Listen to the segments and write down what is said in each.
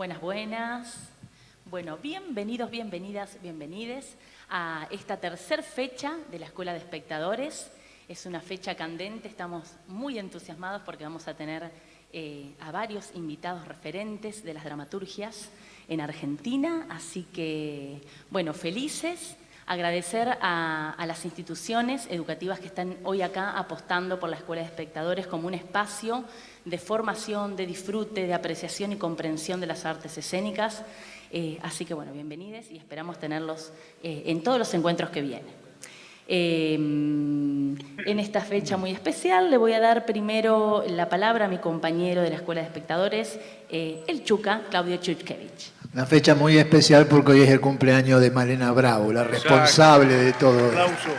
Buenas, buenas. Bueno, bienvenidos, bienvenidas, bienvenides a esta tercera fecha de la Escuela de Espectadores. Es una fecha candente, estamos muy entusiasmados porque vamos a tener a varios invitados referentes de las dramaturgias en Argentina. Así que, bueno, felices. Agradecer a las instituciones educativas que están hoy acá apostando por la Escuela de Espectadores como un espacio de formación, de disfrute, de apreciación y comprensión de las artes escénicas. Así que, bueno, bienvenidos y esperamos tenerlos en todos los encuentros que vienen. En esta fecha muy especial le voy a dar primero la palabra a mi compañero de la Escuela de Espectadores, el Chuca, Claudio Chuchkevich. Una fecha muy especial porque hoy es el cumpleaños de Malena Bravo, la responsable de todo esto. Aplauso.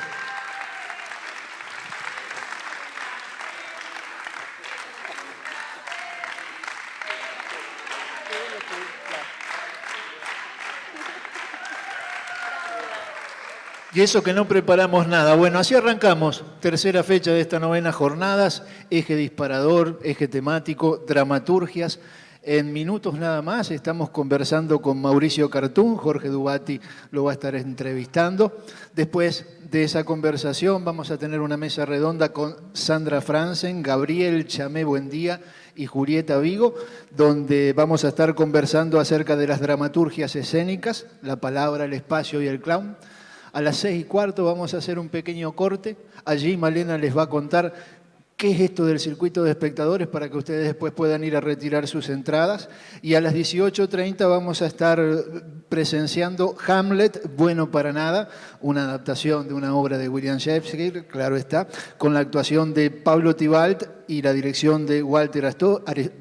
Y eso que no preparamos nada. Bueno, así arrancamos. Tercera fecha de esta novena jornadas, eje disparador, eje temático, dramaturgias. En minutos nada más estamos conversando con Mauricio Cartún, Jorge Dubati lo va a estar entrevistando. Después de esa conversación vamos a tener una mesa redonda con Sandra Franzen, Gabriel Chamé Buendía y Julieta Vigo, donde vamos a estar conversando acerca de las dramaturgias escénicas, la palabra, el espacio y el clown. A las 6:15 vamos a hacer un pequeño corte. Allí Malena les va a contar qué es esto del circuito de espectadores para que ustedes después puedan ir a retirar sus entradas. Y a las 18:30 vamos a estar presenciando Hamlet, Bueno para Nada, una adaptación de una obra de William Shakespeare, claro está, con la actuación de Pablo Tibalt y la dirección de Walter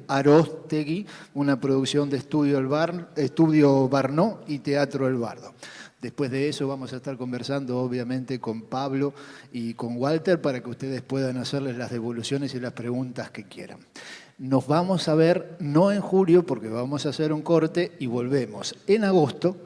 Aróstegui, una producción de Estudio Barnó y Teatro El Bardo. Después de eso vamos a estar conversando obviamente con Pablo y con Walter para que ustedes puedan hacerles las devoluciones y las preguntas que quieran. Nos vamos a ver no en julio porque vamos a hacer un corte y volvemos en agosto,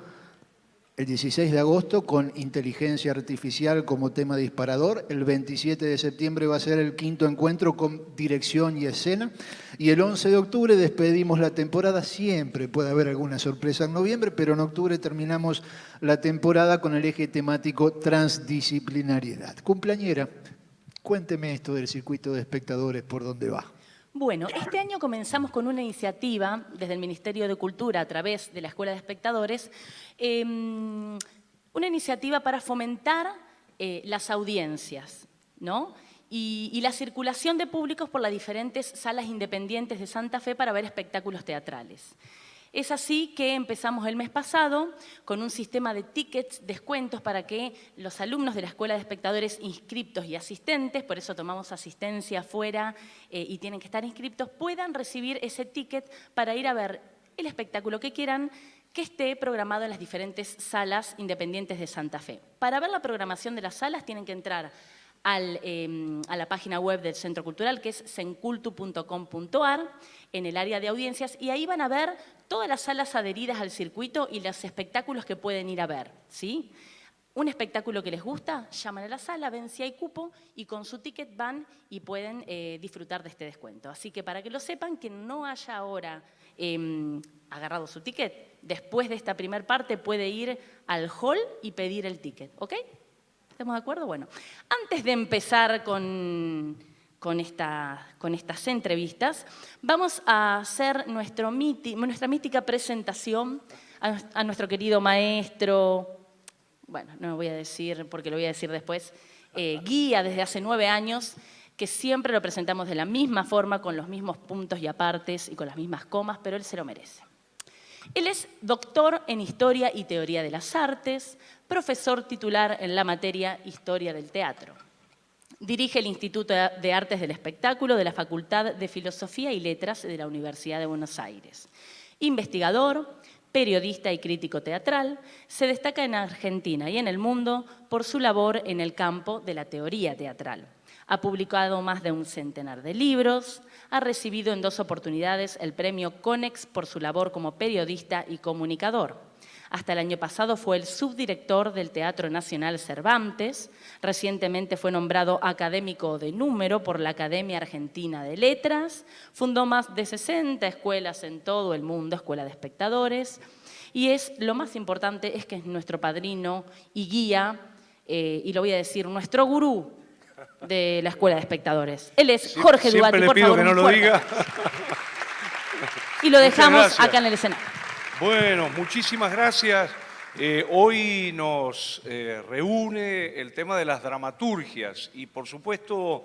el 16 de agosto con inteligencia artificial como tema disparador. El 27 de septiembre va a ser el quinto encuentro con dirección y escena. Y el 11 de octubre despedimos la temporada. Siempre puede haber alguna sorpresa en noviembre, pero en octubre terminamos la temporada con el eje temático transdisciplinariedad. Cumpleañera, cuénteme esto del circuito de espectadores, ¿por dónde va? Bueno, este año comenzamos con una iniciativa desde el Ministerio de Cultura a través de la Escuela de Espectadores, una iniciativa para fomentar las audiencias, ¿no? Y la circulación de públicos por las diferentes salas independientes de Santa Fe para ver espectáculos teatrales. Es así que empezamos el mes pasado con un sistema de tickets, descuentos para que los alumnos de la Escuela de Espectadores inscriptos y asistentes, por eso tomamos asistencia afuera y tienen que estar inscriptos, puedan recibir ese ticket para ir a ver el espectáculo que quieran que esté programado en las diferentes salas independientes de Santa Fe. Para ver la programación de las salas tienen que entrar a la página web del Centro Cultural, que es sencultu.com.ar, en el área de audiencias, y ahí van a ver todas las salas adheridas al circuito y los espectáculos que pueden ir a ver, ¿sí? Un espectáculo que les gusta, llaman a la sala, ven si hay cupo y con su ticket van y pueden disfrutar de este descuento. Así que para que lo sepan, quien no haya ahora agarrado su ticket, después de esta primer parte puede ir al hall y pedir el ticket, ¿ok? ¿Estamos de acuerdo? Bueno, antes de empezar con estas entrevistas, vamos a hacer nuestra mítica presentación a nuestro querido maestro, bueno, no lo voy a decir porque lo voy a decir después, guía desde hace 9 años, que siempre lo presentamos de la misma forma, con los mismos puntos y apartes y con las mismas comas, pero él se lo merece. Él es doctor en Historia y Teoría de las Artes, profesor titular en la materia Historia del Teatro. Dirige el Instituto de Artes del Espectáculo de la Facultad de Filosofía y Letras de la Universidad de Buenos Aires. Investigador, periodista y crítico teatral, se destaca en Argentina y en el mundo por su labor en el campo de la teoría teatral. Ha publicado más de un centenar de libros, ha recibido en 2 oportunidades el premio Conex por su labor como periodista y comunicador. hasta el año pasado fue el subdirector del Teatro Nacional Cervantes. Recientemente fue nombrado académico de número por la Academia Argentina de Letras. Fundó más de 60 escuelas en todo el mundo, escuela de espectadores. Y lo más importante es que es nuestro padrino y guía, y lo voy a decir, nuestro gurú de la Escuela de Espectadores. Él es Jorge Duati, por favor. Siempre le pido que no lo diga. Y lo dejamos acá en el escenario. Bueno, muchísimas gracias. Hoy nos reúne el tema de las dramaturgias y, por supuesto,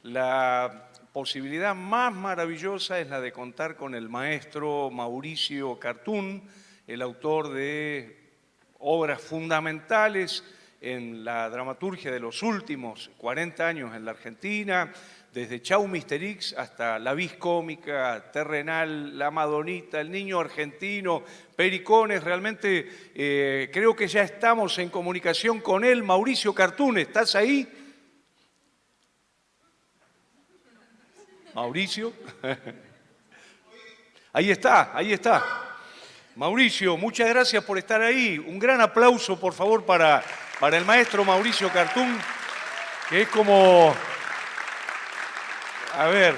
la posibilidad más maravillosa es la de contar con el maestro Mauricio Cartún, el autor de obras fundamentales en la dramaturgia de los últimos 40 años en la Argentina, desde Chau Misterix hasta La Vis Cómica, Terrenal, La Madonita, El Niño Argentino, Pericones. Realmente creo que ya estamos en comunicación con él. Mauricio Cartún, ¿estás ahí? Mauricio. Ahí está, ahí está. Mauricio, muchas gracias por estar ahí. Un gran aplauso, por favor, para el maestro Mauricio Cartún, que es como... A ver,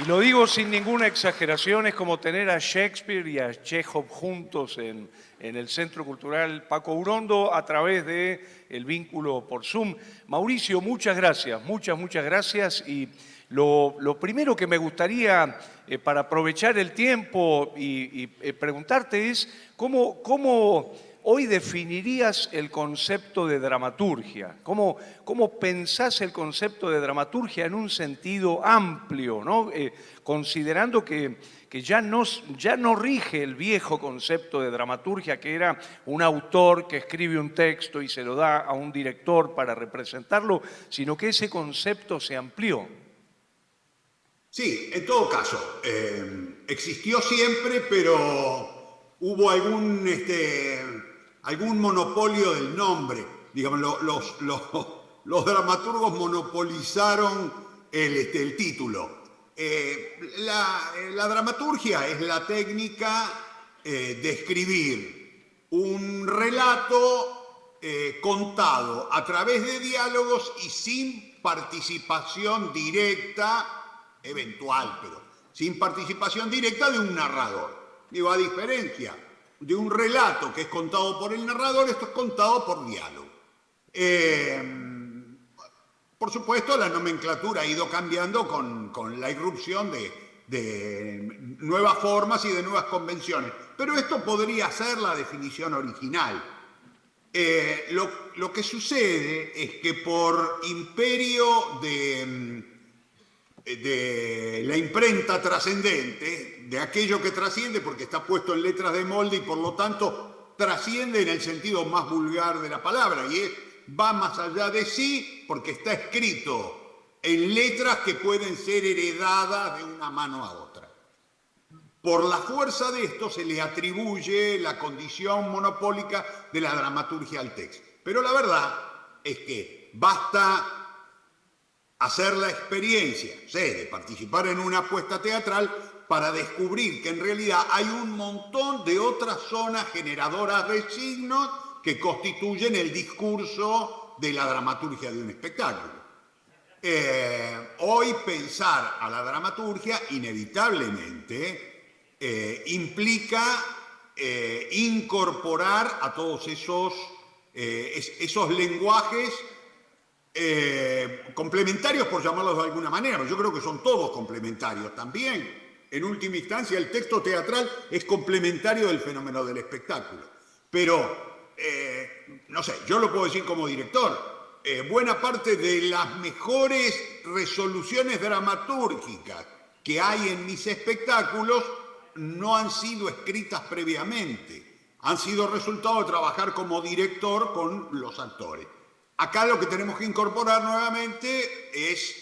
y lo digo sin ninguna exageración, es como tener a Shakespeare y a Chekhov juntos en el Centro Cultural Paco Urondo a través del vínculo por Zoom. Mauricio, muchas gracias, muchas gracias. Y lo primero que me gustaría, para aprovechar el tiempo y preguntarte es, ¿cómo hoy definirías el concepto de dramaturgia? ¿Cómo pensás el concepto de dramaturgia en un sentido amplio, ¿no? Considerando que ya no rige el viejo concepto de dramaturgia, que era un autor que escribe un texto y se lo da a un director para representarlo, sino que ese concepto se amplió. Sí, en todo caso, existió siempre, pero hubo algún monopolio del nombre. Digamos, los dramaturgos monopolizaron el título. La dramaturgia es la técnica de escribir un relato contado a través de diálogos y sin participación directa, eventual, pero sin participación directa de un narrador. Digo, a diferencia de un relato que es contado por el narrador, esto es contado por diálogo. Por supuesto, la nomenclatura ha ido cambiando con la irrupción de nuevas formas y de nuevas convenciones, pero esto podría ser la definición original. Lo que sucede es que por imperio de la imprenta trascendente, de aquello que trasciende porque está puesto en letras de molde y por lo tanto trasciende en el sentido más vulgar de la palabra, y va más allá de sí porque está escrito en letras que pueden ser heredadas de una mano a otra. Por la fuerza de esto se le atribuye la condición monopólica de la dramaturgia al texto. Pero la verdad es que basta hacer la experiencia, de participar en una puesta teatral para descubrir que en realidad hay un montón de otras zonas generadoras de signos que constituyen el discurso de la dramaturgia de un espectáculo. Hoy pensar a la dramaturgia inevitablemente implica incorporar a todos esos lenguajes complementarios, por llamarlos de alguna manera. Yo creo que son todos complementarios también. En última instancia, el texto teatral es complementario del fenómeno del espectáculo. Pero, no sé, yo lo puedo decir como director. Buena parte de las mejores resoluciones dramatúrgicas que hay en mis espectáculos no han sido escritas previamente. Han sido resultado de trabajar como director con los actores. Acá lo que tenemos que incorporar nuevamente es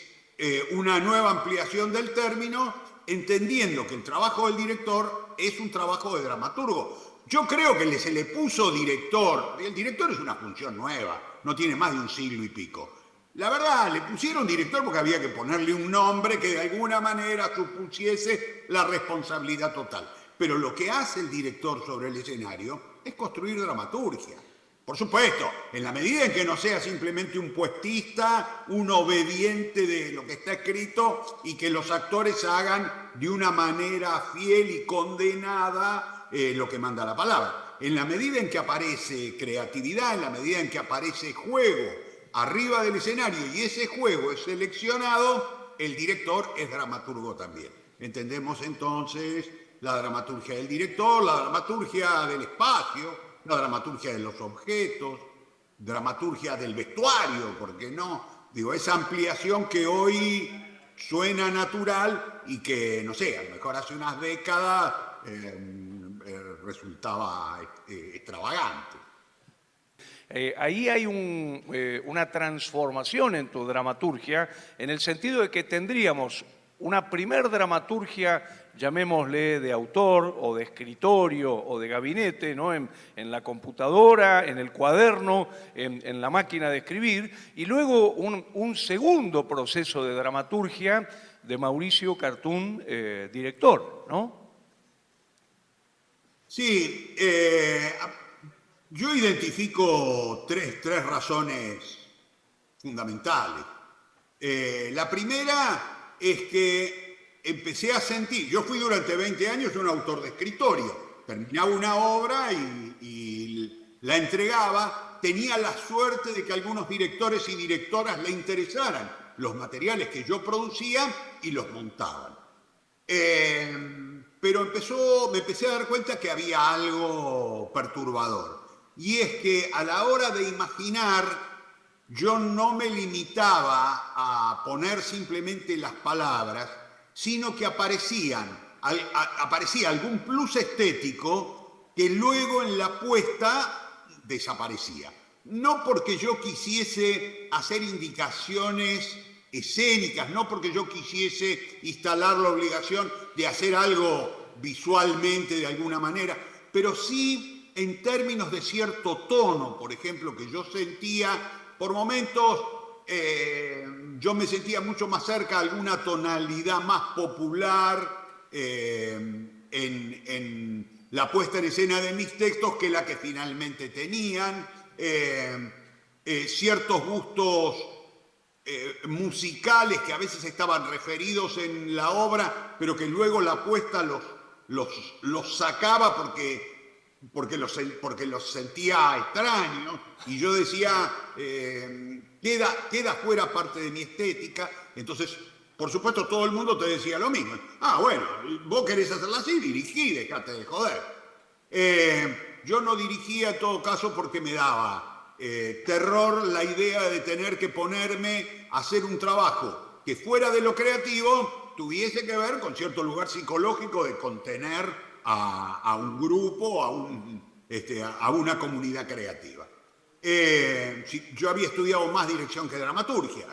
una nueva ampliación del término, entendiendo que el trabajo del director es un trabajo de dramaturgo. Yo creo que se le puso director. El director es una función nueva, no tiene más de un siglo y pico. La verdad, le pusieron director porque había que ponerle un nombre que de alguna manera supusiese la responsabilidad total. pero lo que hace el director sobre el escenario es construir dramaturgia. Por supuesto, en la medida en que no sea simplemente un puestista, un obediente de lo que está escrito y que los actores hagan de una manera fiel y condenada lo que manda la palabra. En la medida en que aparece creatividad, en la medida en que aparece juego arriba del escenario y ese juego es seleccionado, el director es dramaturgo también. Entendemos entonces la dramaturgia del director, la dramaturgia del espacio, la dramaturgia de los objetos, dramaturgia del vestuario, ¿por qué no? Digo, esa ampliación que hoy suena natural y que, no sé, a lo mejor hace unas décadas resultaba extravagante. Ahí hay una transformación en tu dramaturgia, en el sentido de que tendríamos una primer dramaturgia, llamémosle de autor o de escritorio o de gabinete, ¿no? En la computadora, en el cuaderno, en la máquina de escribir, y luego un segundo proceso de dramaturgia de Mauricio Cartún, director, ¿no? Sí, yo identifico tres razones fundamentales. La primera es que empecé a sentir, yo fui durante 20 años un autor de escritorio, terminaba una obra y la entregaba, tenía la suerte de que algunos directores y directoras le interesaran los materiales que yo producía y los montaban. Pero me empecé a dar cuenta que había algo perturbador, y es que a la hora de imaginar yo no me limitaba a poner simplemente las palabras, sino que aparecía algún plus estético que luego en la puesta desaparecía. No porque yo quisiese hacer indicaciones escénicas, no porque yo quisiese instalar la obligación de hacer algo visualmente de alguna manera, pero sí en términos de cierto tono, por ejemplo, que yo sentía, por momentos yo me sentía mucho más cerca de alguna tonalidad más popular en la puesta en escena de mis textos que la que finalmente tenían, ciertos gustos musicales que a veces estaban referidos en la obra, pero que luego la puesta los sacaba porque los sentía extraños, y yo decía, queda fuera parte de mi estética. Entonces, por supuesto, todo el mundo te decía lo mismo. Bueno, vos querés hacerla así, dirigí, dejate de joder. Yo no dirigía en todo caso porque me daba terror la idea de tener que ponerme a hacer un trabajo que fuera de lo creativo tuviese que ver con cierto lugar psicológico de contener a un grupo, a una comunidad creativa. Yo había estudiado más dirección que dramaturgia.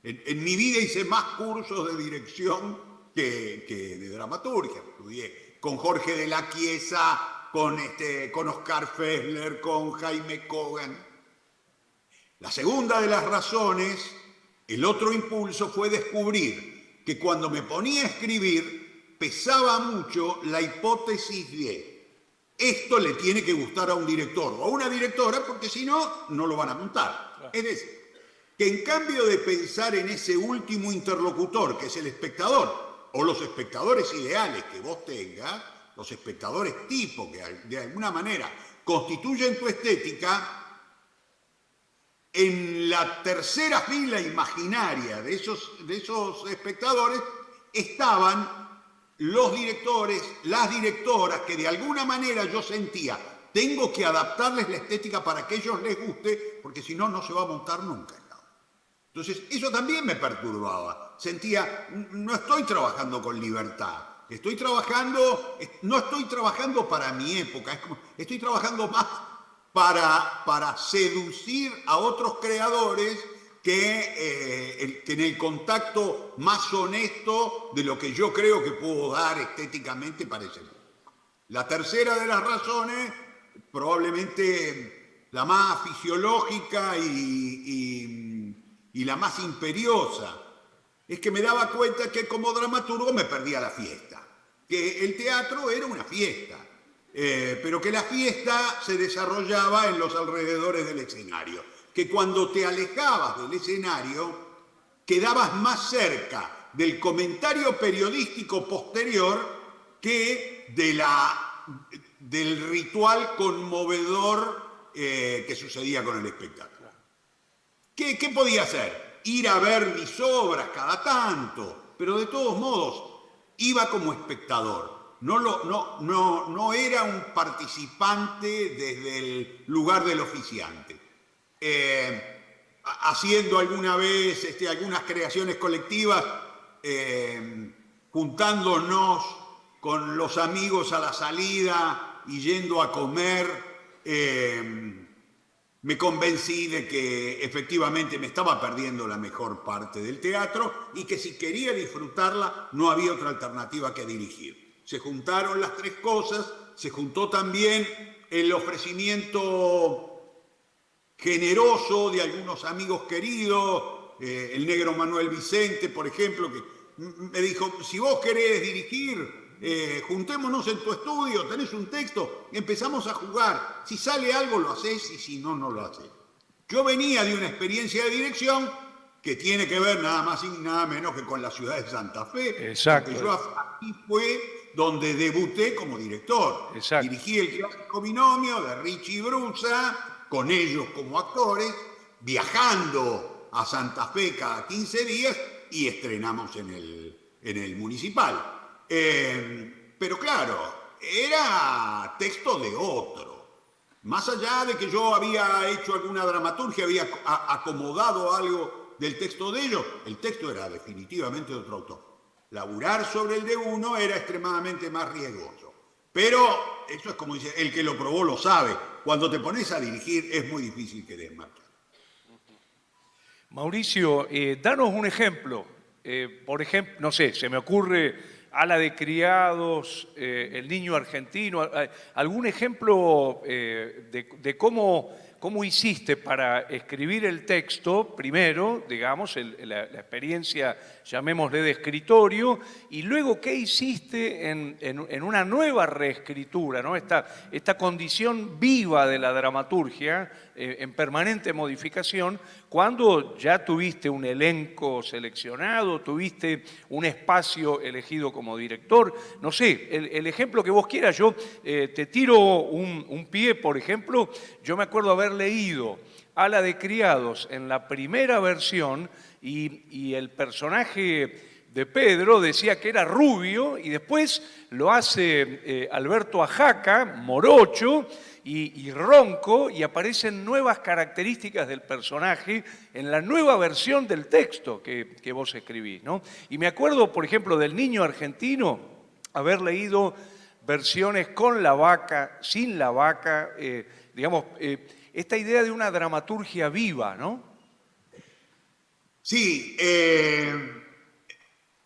En mi vida hice más cursos de dirección que de dramaturgia. Estudié con Jorge de la Chiesa, con Oscar Fessler, con Jaime Kogan. La segunda de las razones, el otro impulso, fue descubrir que cuando me ponía a escribir pesaba mucho la hipótesis de esto le tiene que gustar a un director o a una directora, porque si no, no lo van a montar. Claro. Es decir, que en cambio de pensar en ese último interlocutor, que es el espectador, o los espectadores ideales que vos tengas, los espectadores tipo que de alguna manera constituyen tu estética, en la tercera fila imaginaria de esos espectadores estaban los directores, las directoras, que de alguna manera yo sentía, tengo que adaptarles la estética para que a ellos les guste, porque si no, no se va a montar nunca. Entonces, eso también me perturbaba. Sentía, no estoy trabajando con libertad, no estoy trabajando para mi época, estoy trabajando más para seducir a otros creadores que en el contacto más honesto de lo que yo creo que puedo dar estéticamente para ese mundo. La tercera de las razones, probablemente la más fisiológica y la más imperiosa, es que me daba cuenta que como dramaturgo me perdía la fiesta. que el teatro era una fiesta, pero que la fiesta se desarrollaba en los alrededores del escenario, que cuando te alejabas del escenario quedabas más cerca del comentario periodístico posterior que del ritual conmovedor que sucedía con el espectáculo. ¿Qué podía hacer? Ir a ver mis obras cada tanto, pero de todos modos iba como espectador. No era un participante desde el lugar del oficiante. Haciendo alguna vez algunas creaciones colectivas, juntándonos con los amigos a la salida y yendo a comer, me convencí de que efectivamente me estaba perdiendo la mejor parte del teatro y que si quería disfrutarla no había otra alternativa que dirigir. Se juntaron las tres cosas, se juntó también el ofrecimiento generoso de algunos amigos queridos, el negro Manuel Vicente, por ejemplo, que me dijo, si vos querés dirigir, juntémonos en tu estudio, tenés un texto, empezamos a jugar, si sale algo lo hacés y si no, no lo hacés. Yo venía de una experiencia de dirección que tiene que ver nada más y nada menos que con la ciudad de Santa Fe. Exacto. Porque yo aquí fue donde debuté como director. Exacto. Dirigí el clásico Binomio de Richie Brusa, con ellos como actores, viajando a Santa Fe cada 15 días y estrenamos en el Municipal. Pero claro, era texto de otro. Más allá de que yo había hecho alguna dramaturgia, había acomodado algo del texto de ellos, el texto era definitivamente de otro autor. Laburar sobre el de uno era extremadamente más riesgoso. Pero eso es como dice, el que lo probó lo sabe. Cuando te pones a dirigir es muy difícil que des marcha. Mauricio, danos un ejemplo. Por ejemplo, no sé, se me ocurre Ala de Criados, El Niño Argentino, algún ejemplo de cómo hiciste para escribir el texto, primero, digamos, la experiencia, llamémosle, de escritorio, y luego qué hiciste en una nueva reescritura, ¿no? Esta condición viva de la dramaturgia, en permanente modificación, cuando ya tuviste un elenco seleccionado, tuviste un espacio elegido como director, no sé, el ejemplo que vos quieras. Yo te tiro un pie, por ejemplo, yo me acuerdo haber leído Ala de Criados en la primera versión y el personaje de Pedro decía que era rubio y después lo hace Alberto Ajaca, morocho y ronco, y aparecen nuevas características del personaje en la nueva versión del texto que vos escribís, ¿no? Y me acuerdo, por ejemplo, del Niño Argentino, haber leído versiones con la vaca, sin la vaca, digamos, esta idea de una dramaturgia viva, ¿no? Sí,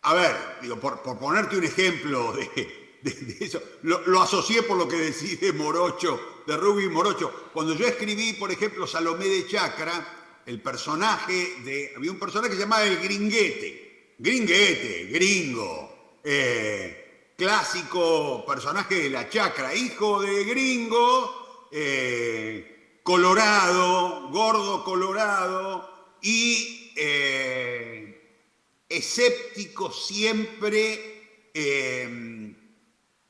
a ver, digo, por ponerte un ejemplo de eso, lo asocié por lo que decís de Morocho, de Rubio y Morocho. Cuando yo escribí, por ejemplo, Salomé de Chacra, había un personaje que se llamaba el Gringuete, gringo, clásico personaje de la chacra, hijo de gringo, colorado, gordo colorado y escéptico siempre,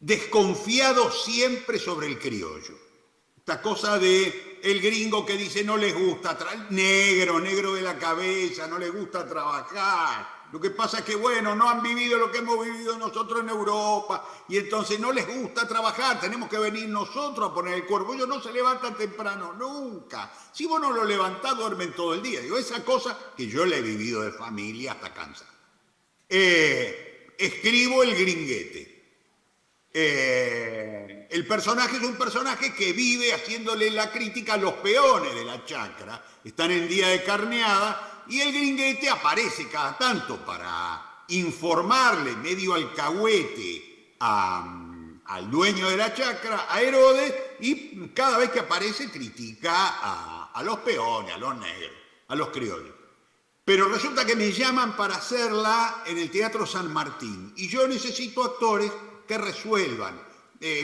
desconfiado siempre sobre el criollo. Esta cosa de el gringo que dice no les gusta, negro de la cabeza, no les gusta trabajar. Lo que pasa es que, bueno, no han vivido lo que hemos vivido nosotros en Europa y entonces no les gusta trabajar, tenemos que venir nosotros a poner el cuerpo. Ellos no se levantan temprano, nunca. Si vos no lo levantás, duermen todo el día. Digo, esa cosa que yo la he vivido de familia hasta cansado. Escribo el Gringuete. El personaje es un personaje que vive haciéndole la crítica a los peones de la chacra. Están en día de carneada y el Gringuete aparece cada tanto para informarle medio alcahuete al dueño de la chacra, a Herodes, y cada vez que aparece critica a los peones, a los negros, a los criollos. Pero resulta que me llaman para hacerla en el Teatro San Martín y yo necesito actores que resuelvan.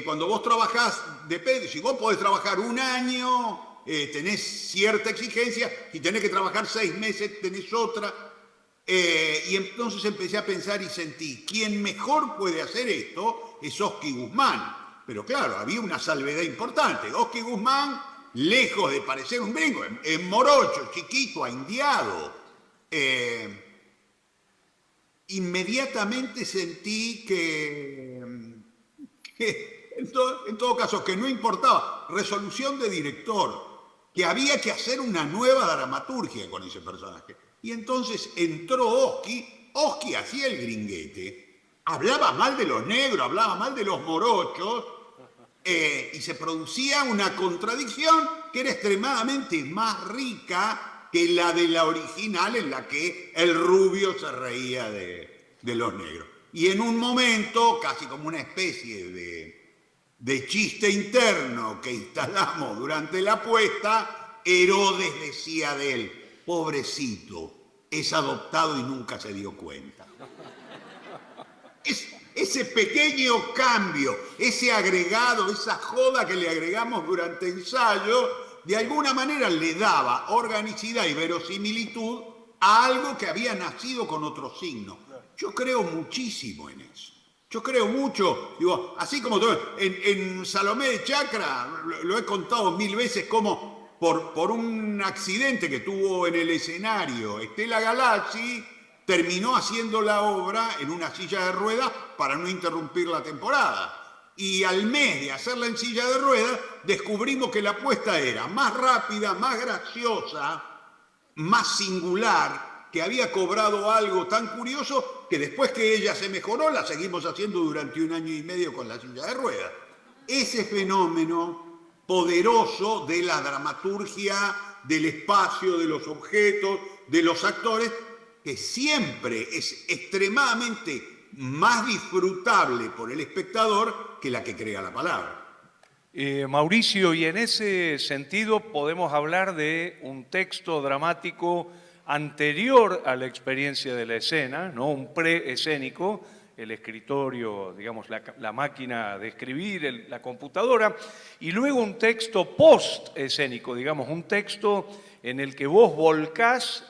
Cuando vos trabajás, depende, si vos podés trabajar un año, tenés cierta exigencia, si tenés que trabajar 6 meses, tenés otra. Y entonces empecé a pensar y sentí, quien mejor puede hacer esto es Oski Guzmán. Pero claro, había una salvedad importante. Oski Guzmán, lejos de parecer un gringo, es morocho, chiquito, aindiado. Inmediatamente sentí que en todo caso, que no importaba, resolución de director, que había que hacer una nueva dramaturgia con ese personaje. Y entonces entró Oski hacía el gringuete, hablaba mal de los negros, hablaba mal de los morochos, y se producía una contradicción que era extremadamente más rica que la de la original, en la que el rubio se reía de los negros. Y en un momento, casi como una especie de chiste interno que instalamos durante la puesta, Herodes decía de él, pobrecito, es adoptado y nunca se dio cuenta. Ese pequeño cambio, ese agregado, esa joda que le agregamos durante ensayo, de alguna manera le daba organicidad y verosimilitud a algo que había nacido con otro signo. Yo creo muchísimo en eso. Yo creo mucho, digo, así como en Salomé de Chacra, lo he contado 1000 veces, como por un accidente que tuvo en el escenario Estela Galazzi, terminó haciendo la obra en una silla de ruedas para no interrumpir la temporada. Y al mes de hacerla en silla de ruedas, descubrimos que la apuesta era más rápida, más graciosa, más singular, que había cobrado algo tan curioso que después que ella se mejoró, la seguimos haciendo durante 1 año y medio con la silla de ruedas. Ese fenómeno poderoso de la dramaturgia, del espacio, de los objetos, de los actores, que siempre es extremadamente más disfrutable por el espectador que la que crea la palabra. Mauricio, y en ese sentido podemos hablar de un texto dramático anterior a la experiencia de la escena, ¿no? Un preescénico, el escritorio, digamos, la máquina de escribir, la computadora, y luego un texto post-escénico, digamos, un texto en el que vos volcás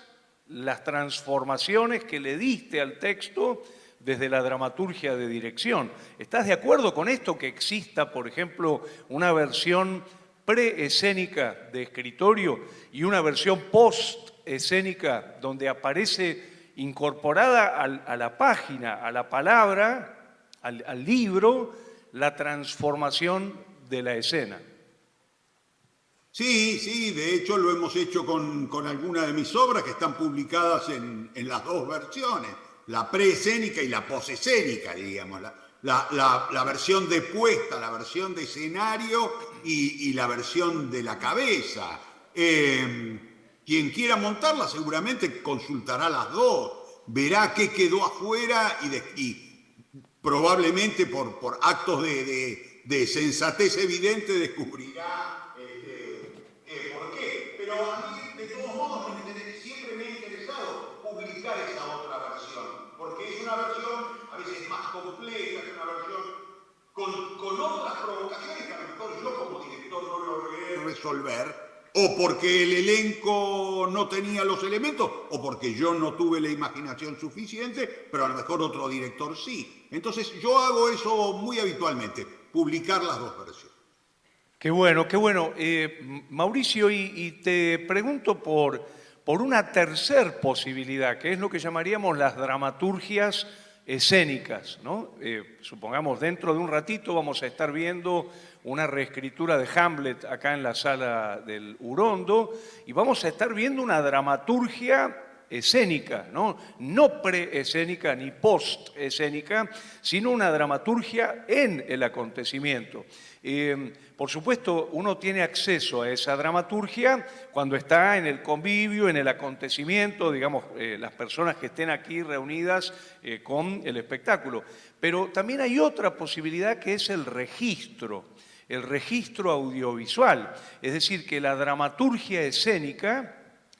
las transformaciones que le diste al texto desde la dramaturgia de dirección. ¿Estás de acuerdo con esto, que exista, por ejemplo, una versión preescénica de escritorio y una versión post-escénica donde aparece incorporada a la página, a la palabra, al libro, la transformación de la escena? Sí, de hecho lo hemos hecho con algunas de mis obras que están publicadas en las 2 versiones, la preescénica y la posescénica, digamos, la versión de puesta, la versión de escenario y la versión de la cabeza. Quien quiera montarla seguramente consultará las 2, verá qué quedó afuera y probablemente por actos de sensatez evidente descubrirá por qué. Pero a mí, de todos modos, siempre me ha interesado publicar esa otra versión, porque es una versión a veces más compleja, es una versión con otras provocaciones que a lo mejor yo como director no logré resolver, o porque el elenco no tenía los elementos, o porque yo no tuve la imaginación suficiente, pero a lo mejor otro director sí. Entonces yo hago eso muy habitualmente, publicar las 2 versiones. Qué bueno, qué bueno. Mauricio, y te pregunto por una tercer posibilidad, que es lo que llamaríamos las dramaturgias escénicas, ¿no? Supongamos, dentro de un ratito vamos a estar viendo una reescritura de Hamlet acá en la sala del Urondo y vamos a estar viendo una dramaturgia escénica, no preescénica ni postescénica, sino una dramaturgia en el acontecimiento. Por supuesto, uno tiene acceso a esa dramaturgia cuando está en el convivio, en el acontecimiento, digamos, las personas que estén aquí reunidas con el espectáculo. Pero también hay otra posibilidad que es el registro audiovisual, es decir, que la dramaturgia escénica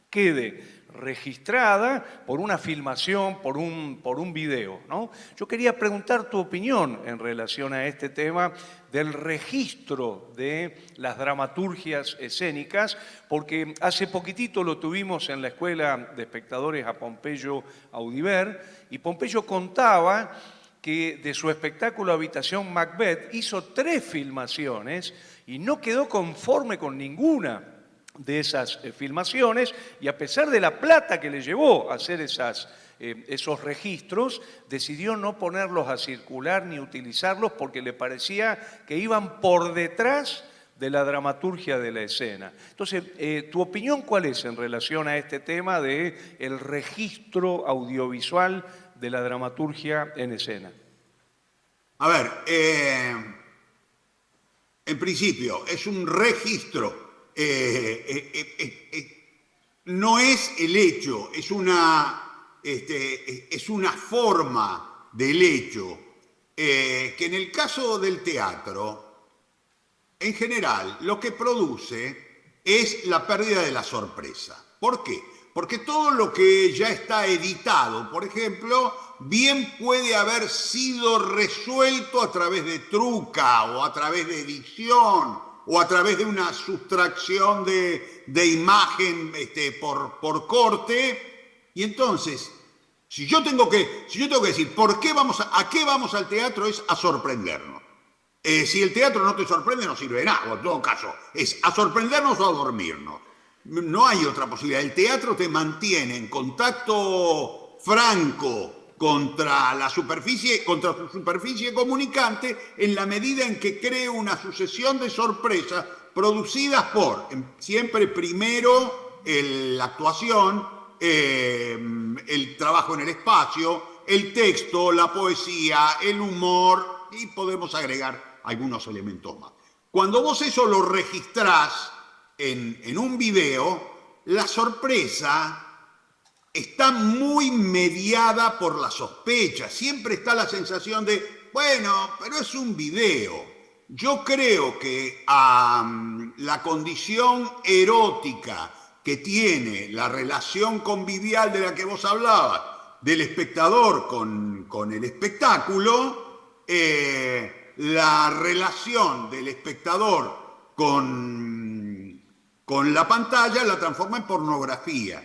quede registrada por una filmación, por un video, ¿no? Yo quería preguntar tu opinión en relación a este tema del registro de las dramaturgias escénicas, porque hace poquitito lo tuvimos en la Escuela de Espectadores a Pompeyo Audiver, y Pompeyo contaba que de su espectáculo Habitación Macbeth hizo 3 filmaciones y no quedó conforme con ninguna de esas filmaciones, y a pesar de la plata que le llevó a hacer esos registros, decidió no ponerlos a circular ni utilizarlos porque le parecía que iban por detrás de la dramaturgia de la escena. Entonces, ¿tu opinión cuál es en relación a este tema del registro audiovisual de la dramaturgia en escena? A ver, en principio, es un registro. No es el hecho, es una forma del hecho que en el caso del teatro, en general, lo que produce es la pérdida de la sorpresa. ¿Por qué? Porque todo lo que ya está editado, por ejemplo, bien puede haber sido resuelto a través de truca o a través de edición o a través de una sustracción de imagen por corte. Y entonces, si yo tengo que decir ¿a qué vamos al teatro? Es a sorprendernos. Si el teatro no te sorprende, no sirve de nada, o en todo caso, es a sorprendernos o a dormirnos. No hay otra posibilidad. El teatro te mantiene en contacto franco contra su superficie comunicante en la medida en que cree una sucesión de sorpresas producidas por, siempre primero, la actuación, el trabajo en el espacio, el texto, la poesía, el humor, y podemos agregar algunos elementos más. Cuando vos eso lo registrás en un video, la sorpresa está muy mediada por la sospecha. Siempre está la sensación de, bueno, pero es un video. Yo creo que la condición erótica que tiene la relación convivial de la que vos hablabas, del espectador con el espectáculo, la relación del espectador con la pantalla la transforma en pornografía.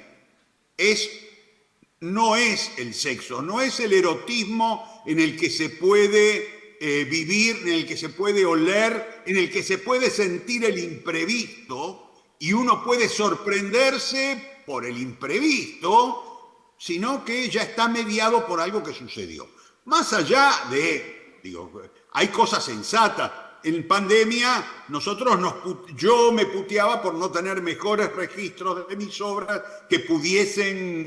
No es el sexo, no es el erotismo en el que se puede vivir, en el que se puede oler, en el que se puede sentir el imprevisto y uno puede sorprenderse por el imprevisto, sino que ya está mediado por algo que sucedió. Más allá de, hay cosas sensatas. En pandemia, yo me puteaba por no tener mejores registros de mis obras que pudiesen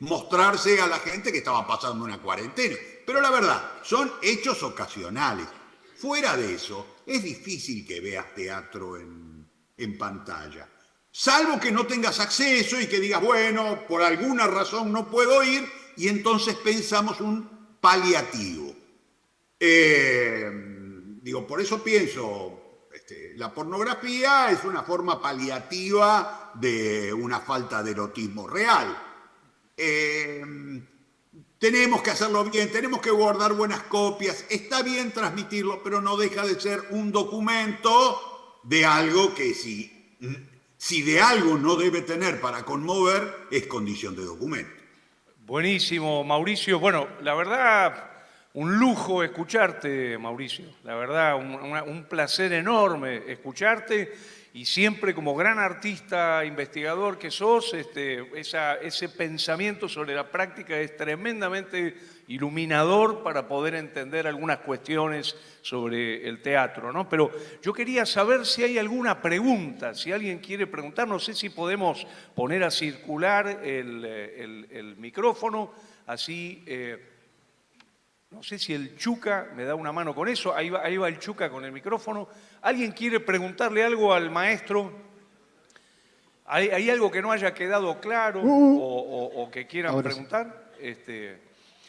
mostrarse a la gente que estaba pasando una cuarentena. Pero la verdad, son hechos ocasionales. Fuera de eso, es difícil que veas teatro en pantalla. Salvo que no tengas acceso y que digas, bueno, por alguna razón no puedo ir, y entonces pensamos un paliativo. Por eso pienso, la pornografía es una forma paliativa de una falta de erotismo real. Tenemos que hacerlo bien, tenemos que guardar buenas copias, está bien transmitirlo, pero no deja de ser un documento de algo que si de algo no debe tener para conmover, es condición de documento. Buenísimo, Mauricio. Bueno, la verdad, un lujo escucharte, Mauricio. La verdad, un placer enorme escucharte, y siempre como gran artista investigador que sos, ese pensamiento sobre la práctica es tremendamente iluminador para poder entender algunas cuestiones sobre el teatro, ¿no? Pero yo quería saber si hay alguna pregunta, si alguien quiere preguntar. No sé si podemos poner a circular el micrófono, así... No sé si el Chuca me da una mano con eso. Ahí va el Chuca con el micrófono. ¿Alguien quiere preguntarle algo al maestro? ¿Hay algo que no haya quedado claro o que quieran preguntar?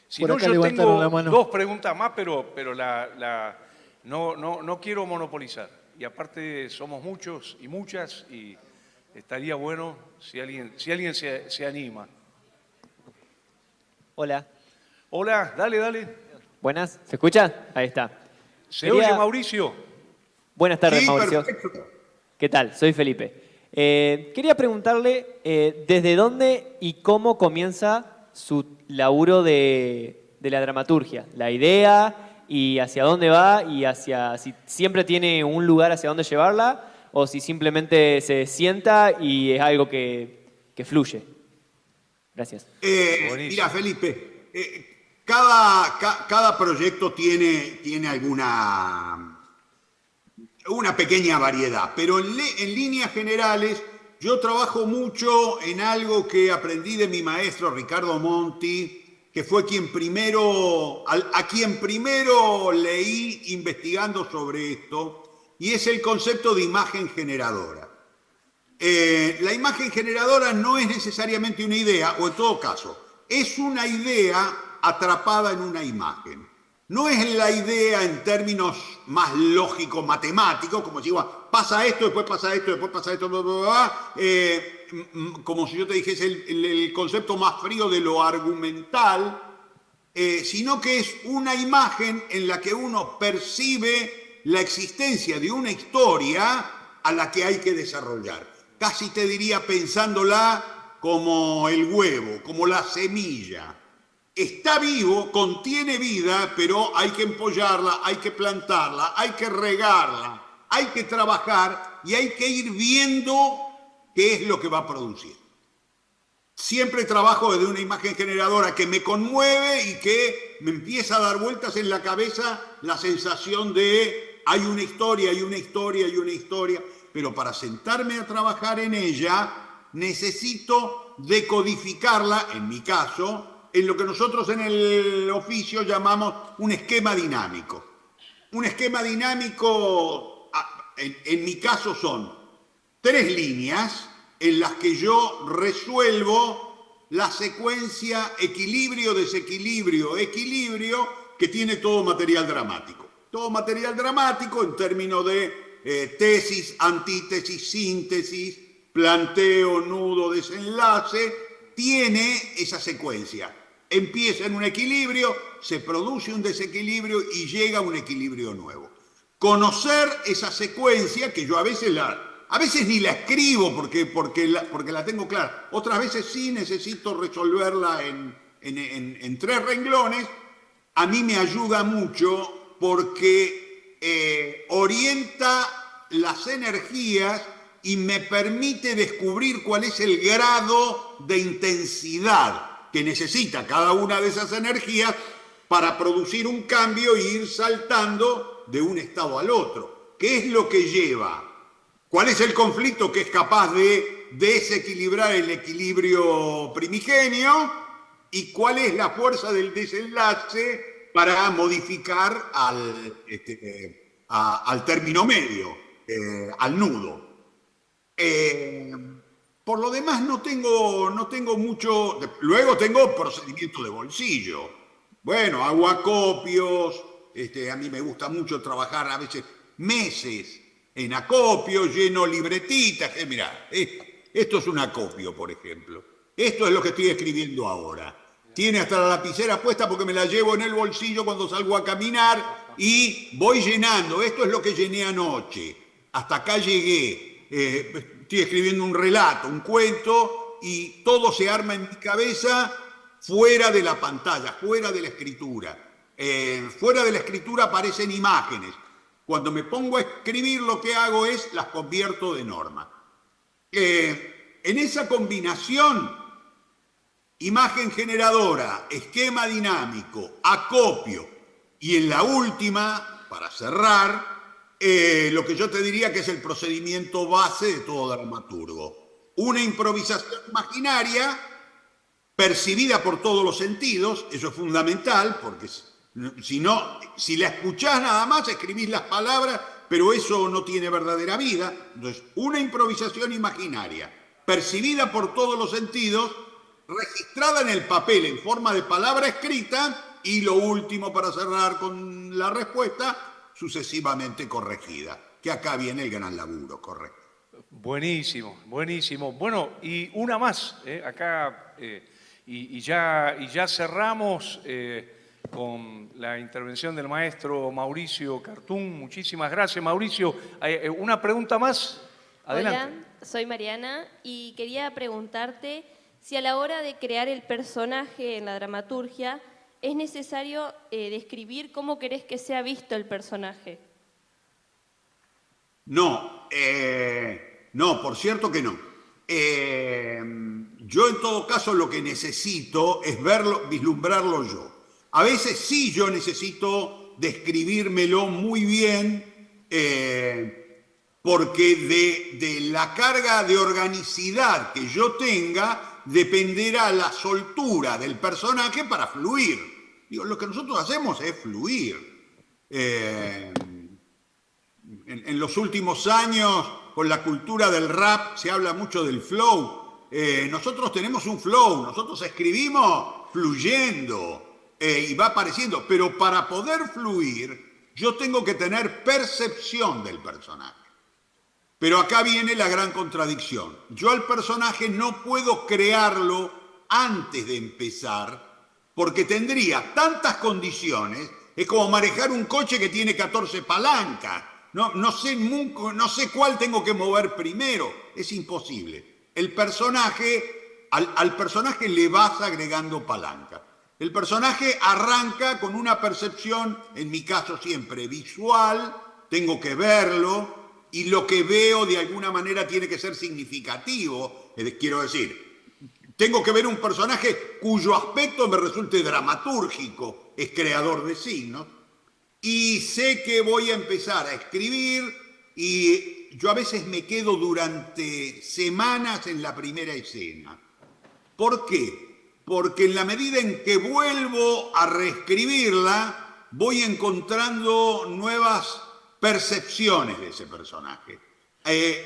Si no, yo tengo 2 preguntas más, pero no quiero monopolizar. Y aparte somos muchos y muchas, y estaría bueno si alguien se anima. Hola. Hola, dale. Buenas. ¿Se escucha? Ahí está. ¿Se oye, Mauricio? Buenas tardes, Sí, Mauricio. perfecto. ¿Qué tal? Soy Felipe. Quería preguntarle desde dónde y cómo comienza su laburo de la dramaturgia, la idea y hacia dónde va y si siempre tiene un lugar hacia dónde llevarla o si simplemente se sienta y es algo que fluye. Gracias. Buenísimo. Mira, Felipe, cada proyecto tiene una pequeña variedad, pero en líneas generales yo trabajo mucho en algo que aprendí de mi maestro Ricardo Monti, que fue a quien primero leí investigando sobre esto, y es el concepto de imagen generadora. La imagen generadora no es necesariamente una idea, o en todo caso, es una idea atrapada en una imagen. No es la idea en términos más lógicos, matemáticos, como si pasa esto, después pasa esto, después pasa esto, bla, bla, bla, como si yo te dijese el concepto más frío de lo argumental, sino que es una imagen en la que uno percibe la existencia de una historia a la que hay que desarrollar. Casi te diría pensándola como el huevo, como la semilla. Está vivo, contiene vida, pero hay que empollarla, hay que plantarla, hay que regarla, hay que trabajar y hay que ir viendo qué es lo que va a producir. Siempre trabajo desde una imagen generadora que me conmueve y que me empieza a dar vueltas en la cabeza la sensación de hay una historia, hay una historia, hay una historia, pero para sentarme a trabajar en ella necesito decodificarla, en mi caso, en lo que nosotros en el oficio llamamos un esquema dinámico. Un esquema dinámico, en mi caso, son 3 líneas en las que yo resuelvo la secuencia equilibrio, desequilibrio, equilibrio que tiene todo material dramático. Todo material dramático en términos de tesis, antítesis, síntesis, planteo, nudo, desenlace, tiene esa secuencia. Empieza en un equilibrio, se produce un desequilibrio y llega a un equilibrio nuevo. Conocer esa secuencia, que yo a veces ni la escribo porque la tengo clara, otras veces sí necesito resolverla en 3 renglones, a mí me ayuda mucho porque orienta las energías y me permite descubrir cuál es el grado de intensidad que necesita cada una de esas energías para producir un cambio e ir saltando de un estado al otro. ¿Qué es lo que lleva? ¿Cuál es el conflicto que es capaz de desequilibrar el equilibrio primigenio? ¿Y cuál es la fuerza del desenlace para modificar al término medio, al nudo? Por lo demás no tengo mucho. Luego tengo procedimiento de bolsillo. Bueno, hago acopios. A mí me gusta mucho trabajar a veces meses en acopio, lleno libretitas. Mirá, esto es un acopio, por ejemplo. Esto es lo que estoy escribiendo ahora. Tiene hasta la lapicera puesta porque me la llevo en el bolsillo cuando salgo a caminar y voy llenando. Esto es lo que llené anoche. Hasta acá llegué. Estoy escribiendo un relato, un cuento, y todo se arma en mi cabeza fuera de la pantalla, fuera de la escritura. Fuera de la escritura aparecen imágenes. Cuando me pongo a escribir, lo que hago es las convierto de norma. En esa combinación, imagen generadora, esquema dinámico, acopio, y en la última, para cerrar, lo que yo te diría que es el procedimiento base de todo dramaturgo. Una improvisación imaginaria percibida por todos los sentidos, eso es fundamental, porque si la escuchás nada más, escribís las palabras, pero eso no tiene verdadera vida. Entonces, una improvisación imaginaria, percibida por todos los sentidos, registrada en el papel en forma de palabra escrita, y lo último, para cerrar con la respuesta, sucesivamente corregida, que acá viene el gran laburo, correcto. Buenísimo, buenísimo. Bueno, y una más, acá, y ya cerramos con la intervención del maestro Mauricio Cartún. Muchísimas gracias, Mauricio. ¿Una pregunta más? Adelante. Hola, soy Mariana y quería preguntarte si a la hora de crear el personaje en la dramaturgia es necesario describir cómo querés que sea visto el personaje. No, no, por cierto que no. Yo en todo caso lo que necesito es verlo, vislumbrarlo yo. A veces sí yo necesito describírmelo muy bien, porque de la carga de organicidad que yo tenga dependerá la soltura del personaje para fluir. Digo, lo que nosotros hacemos es fluir. En los últimos años, con la cultura del rap, se habla mucho del flow. Nosotros tenemos un flow, nosotros escribimos fluyendo y va apareciendo, pero para poder fluir, yo tengo que tener percepción del personaje. Pero acá viene la gran contradicción. Yo al personaje no puedo crearlo antes de empezar, porque tendría tantas condiciones, es como manejar un coche que tiene 14 palancas. No sé cuál tengo que mover primero, es imposible. El personaje, al personaje le vas agregando palanca. El personaje arranca con una percepción, en mi caso siempre visual, tengo que verlo, y lo que veo de alguna manera tiene que ser significativo. Quiero decir, tengo que ver un personaje cuyo aspecto me resulte dramatúrgico, es creador de signos, y sé que voy a empezar a escribir y yo a veces me quedo durante semanas en la primera escena. ¿Por qué? Porque en la medida en que vuelvo a reescribirla, voy encontrando nuevas percepciones de ese personaje.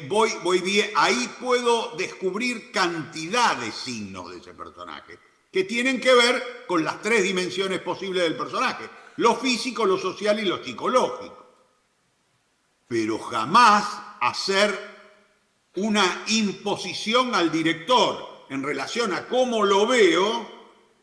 Voy bien, ahí puedo descubrir cantidad de signos de ese personaje que tienen que ver con las tres dimensiones posibles del personaje: lo físico, lo social y lo psicológico. Pero jamás hacer una imposición al director en relación a cómo lo veo,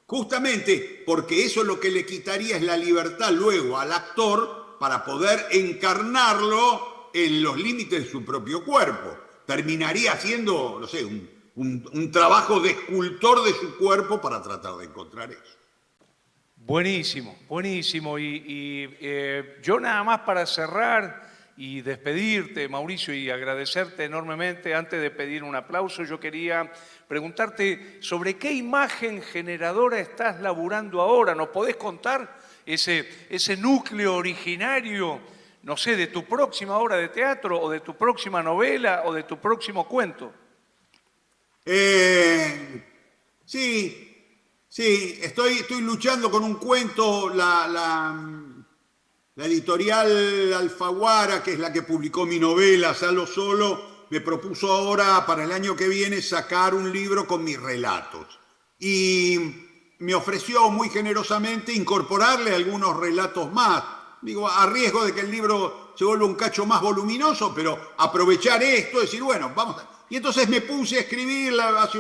justamente porque eso lo que le quitaría es la libertad luego al actor para poder encarnarlo en los límites de su propio cuerpo. Terminaría haciendo, no sé, un trabajo de escultor de su cuerpo para tratar de encontrar eso. Buenísimo, buenísimo. Yo nada más para cerrar y despedirte, Mauricio, y agradecerte enormemente, antes de pedir un aplauso, yo quería preguntarte sobre qué imagen generadora estás laburando ahora. ¿Nos podés contar ese núcleo originario, no sé, de tu próxima obra de teatro, o de tu próxima novela, o de tu próximo cuento? Sí, estoy luchando con un cuento, la editorial Alfaguara, que es la que publicó mi novela, Salo Solo, me propuso ahora para el año que viene sacar un libro con mis relatos. Y me ofreció muy generosamente incorporarle algunos relatos más. Digo, a riesgo de que el libro se vuelva un cacho más voluminoso, pero aprovechar esto, decir, bueno, vamos a... Y entonces me puse a escribirla hace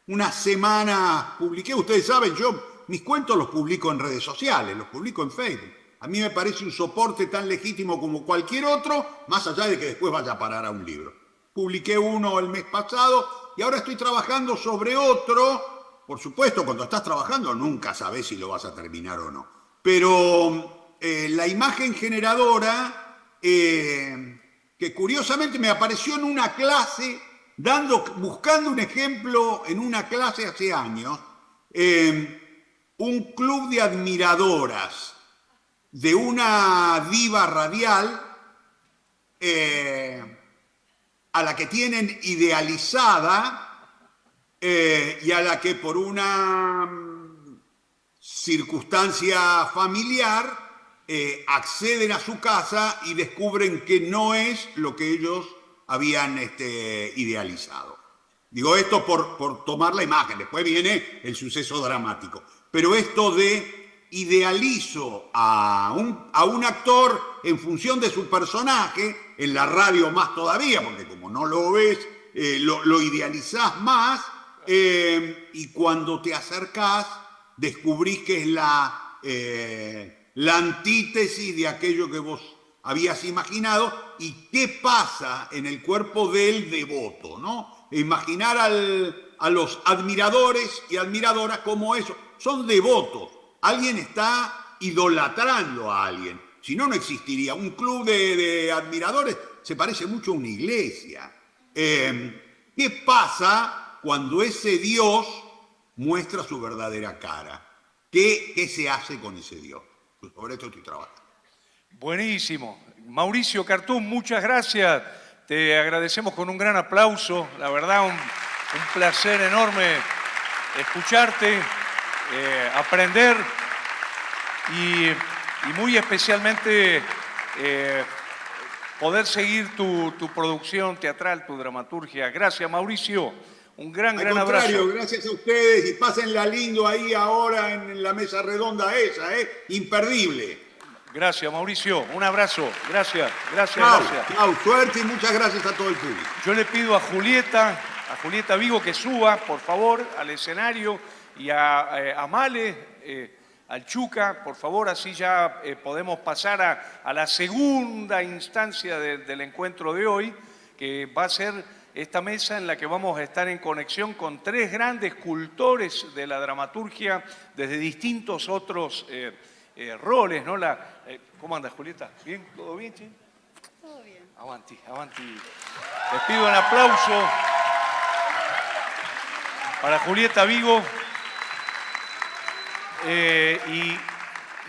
unas semanas, publiqué, ustedes saben, yo mis cuentos los publico en redes sociales, los publico en Facebook. A mí me parece un soporte tan legítimo como cualquier otro, más allá de que después vaya a parar a un libro. Publiqué uno el mes pasado y ahora estoy trabajando sobre otro. Por supuesto, cuando estás trabajando nunca sabes si lo vas a terminar o no. Pero la imagen generadora, que curiosamente me apareció en una clase, buscando un ejemplo en una clase hace años, un club de admiradoras de una diva radial a la que tienen idealizada y a la que por una circunstancia familiar acceden a su casa y descubren que no es lo que ellos habían idealizado. Digo esto por tomar la imagen, después viene el suceso dramático. Pero esto de idealizo a un actor en función de su personaje, en la radio más todavía, porque como no lo ves, lo idealizás más, y cuando te acercás, descubrís que es la antítesis de aquello que vos habías imaginado. ¿Y qué pasa en el cuerpo del devoto, ¿no? Imaginar a los admiradores y admiradoras como eso, son devotos. Alguien está idolatrando a alguien. Si no, no existiría. Un club de admiradores se parece mucho a una iglesia. ¿Qué pasa cuando ese Dios muestra su verdadera cara? ¿Qué se hace con ese Dios? Pues sobre esto estoy trabajando. Buenísimo. Mauricio Cartún, muchas gracias. Te agradecemos con un gran aplauso. La verdad, un placer enorme escucharte, aprender y muy especialmente poder seguir tu producción teatral, tu dramaturgia. Gracias, Mauricio. Un gran abrazo. Gracias a ustedes y pásenla lindo ahí ahora en la mesa redonda esa, imperdible. Gracias, Mauricio. Un abrazo. Gracias. Chau, suerte y muchas gracias a todo el público. Yo le pido a Julieta Vigo que suba, por favor, al escenario y a Male, al Chuca, por favor, así ya podemos pasar a la segunda instancia del encuentro de hoy, que va a ser esta mesa en la que vamos a estar en conexión con tres grandes cultores de la dramaturgia desde distintos otros roles, ¿no? ¿Cómo andas, Julieta? ¿Bien? ¿Todo bien, che? Todo bien. Avanti. Les pido un aplauso para Julieta Vigo.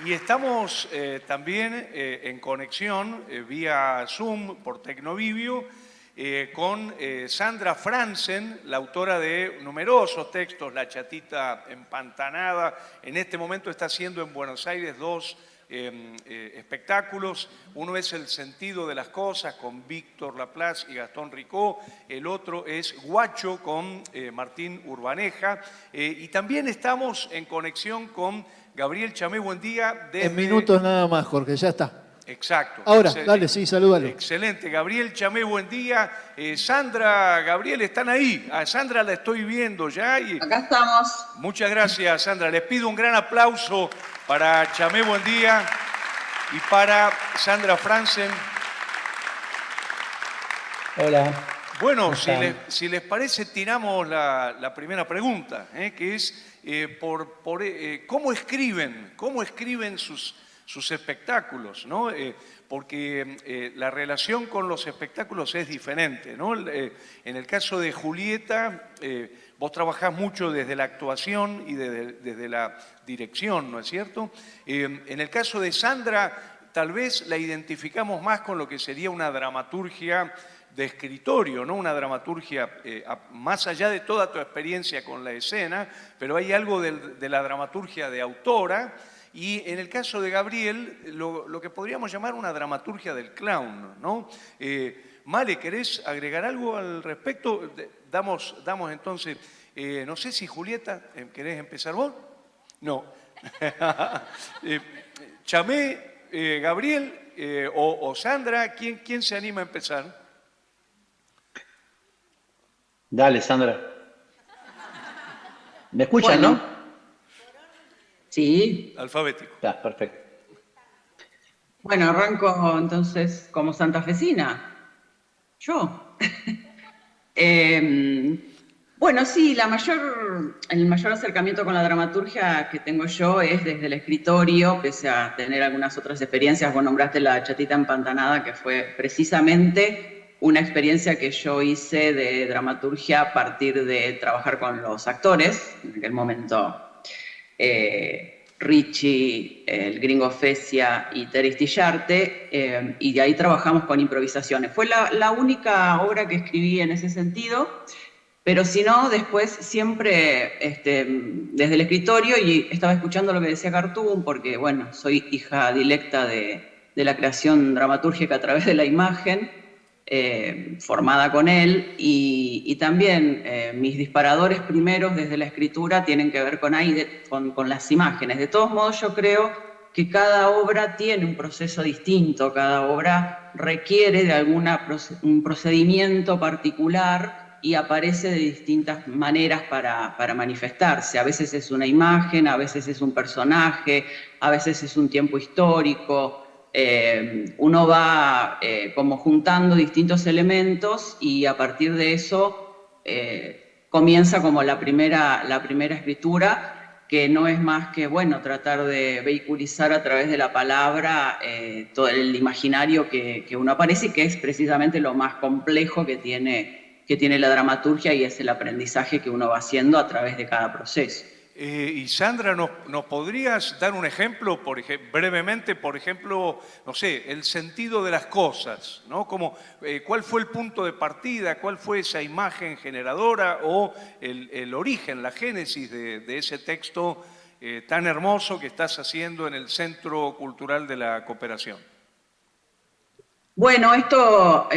Y estamos también en conexión vía Zoom por Tecnovivio con Sandra Franzen, la autora de numerosos textos, La chatita empantanada. En este momento está haciendo en Buenos Aires dos espectáculos. Uno es El sentido de las cosas con Víctor Laplace y Gastón Ricó. El otro es Guacho con Martín Urbaneja. Y también estamos en conexión con Gabriel Chamé Buendía. En minutos nada más, Jorge, ya está. Exacto. Ahora, dale, sí, salúdalo. Excelente. Gabriel Chamé, buen día. Sandra, Gabriel, ¿están ahí? A Sandra la estoy viendo ya. Acá estamos. Muchas gracias, Sandra. Les pido un gran aplauso para Chamé, buen día, y para Sandra Franzen. Hola. Bueno, si les parece, tiramos la primera pregunta, que es ¿cómo escriben sus espectáculos, ¿no? Porque la relación con los espectáculos es diferente, ¿no? En el caso de Julieta, vos trabajás mucho desde la actuación y desde la dirección, ¿no es cierto? En el caso de Sandra, tal vez la identificamos más con lo que sería una dramaturgia de escritorio, ¿no? Una dramaturgia más allá de toda tu experiencia con la escena, pero hay algo de la dramaturgia de autora. Y en el caso de Gabriel, lo que podríamos llamar una dramaturgia del clown, ¿no? Male, ¿querés agregar algo al respecto? Damos entonces, no sé si Julieta, ¿querés empezar vos? No. Chamé, Gabriel o Sandra, ¿quién se anima a empezar? Dale, Sandra. ¿Me escuchan, Bueno. no? Sí. Alfabético. Está, perfecto. Bueno, arranco entonces como santafesina. Yo. Bueno, sí, el mayor acercamiento con la dramaturgia que tengo yo es desde el escritorio, pese a tener algunas otras experiencias. Vos nombraste La chatita empantanada, que fue precisamente una experiencia que yo hice de dramaturgia a partir de trabajar con los actores. En aquel momento, Richie, el gringo Fesia y Terry Stillarte, y de ahí trabajamos con improvisaciones. Fue la única obra que escribí en ese sentido, pero si no, después siempre desde el escritorio, y estaba escuchando lo que decía Cartoon, porque bueno, soy hija directa de la creación dramatúrgica a través de la imagen, formada con él, y también mis disparadores primeros desde la escritura tienen que ver con las imágenes. De todos modos, yo creo que cada obra tiene un proceso distinto, cada obra requiere de un procedimiento particular y aparece de distintas maneras para manifestarse. A veces es una imagen, a veces es un personaje, a veces es un tiempo histórico. Uno va como juntando distintos elementos y a partir de eso comienza como la primera escritura, que no es más que, bueno, tratar de vehiculizar a través de la palabra todo el imaginario que uno aparece, y que es precisamente lo más complejo que tiene la dramaturgia, y es el aprendizaje que uno va haciendo a través de cada proceso. Y Sandra, ¿nos podrías dar un ejemplo, brevemente, por ejemplo, no sé, el sentido de las cosas, ¿no? Como, ¿cuál fue el punto de partida? ¿Cuál fue esa imagen generadora o el origen, la génesis de ese texto tan hermoso que estás haciendo en el Centro Cultural de la Cooperación? Bueno, esto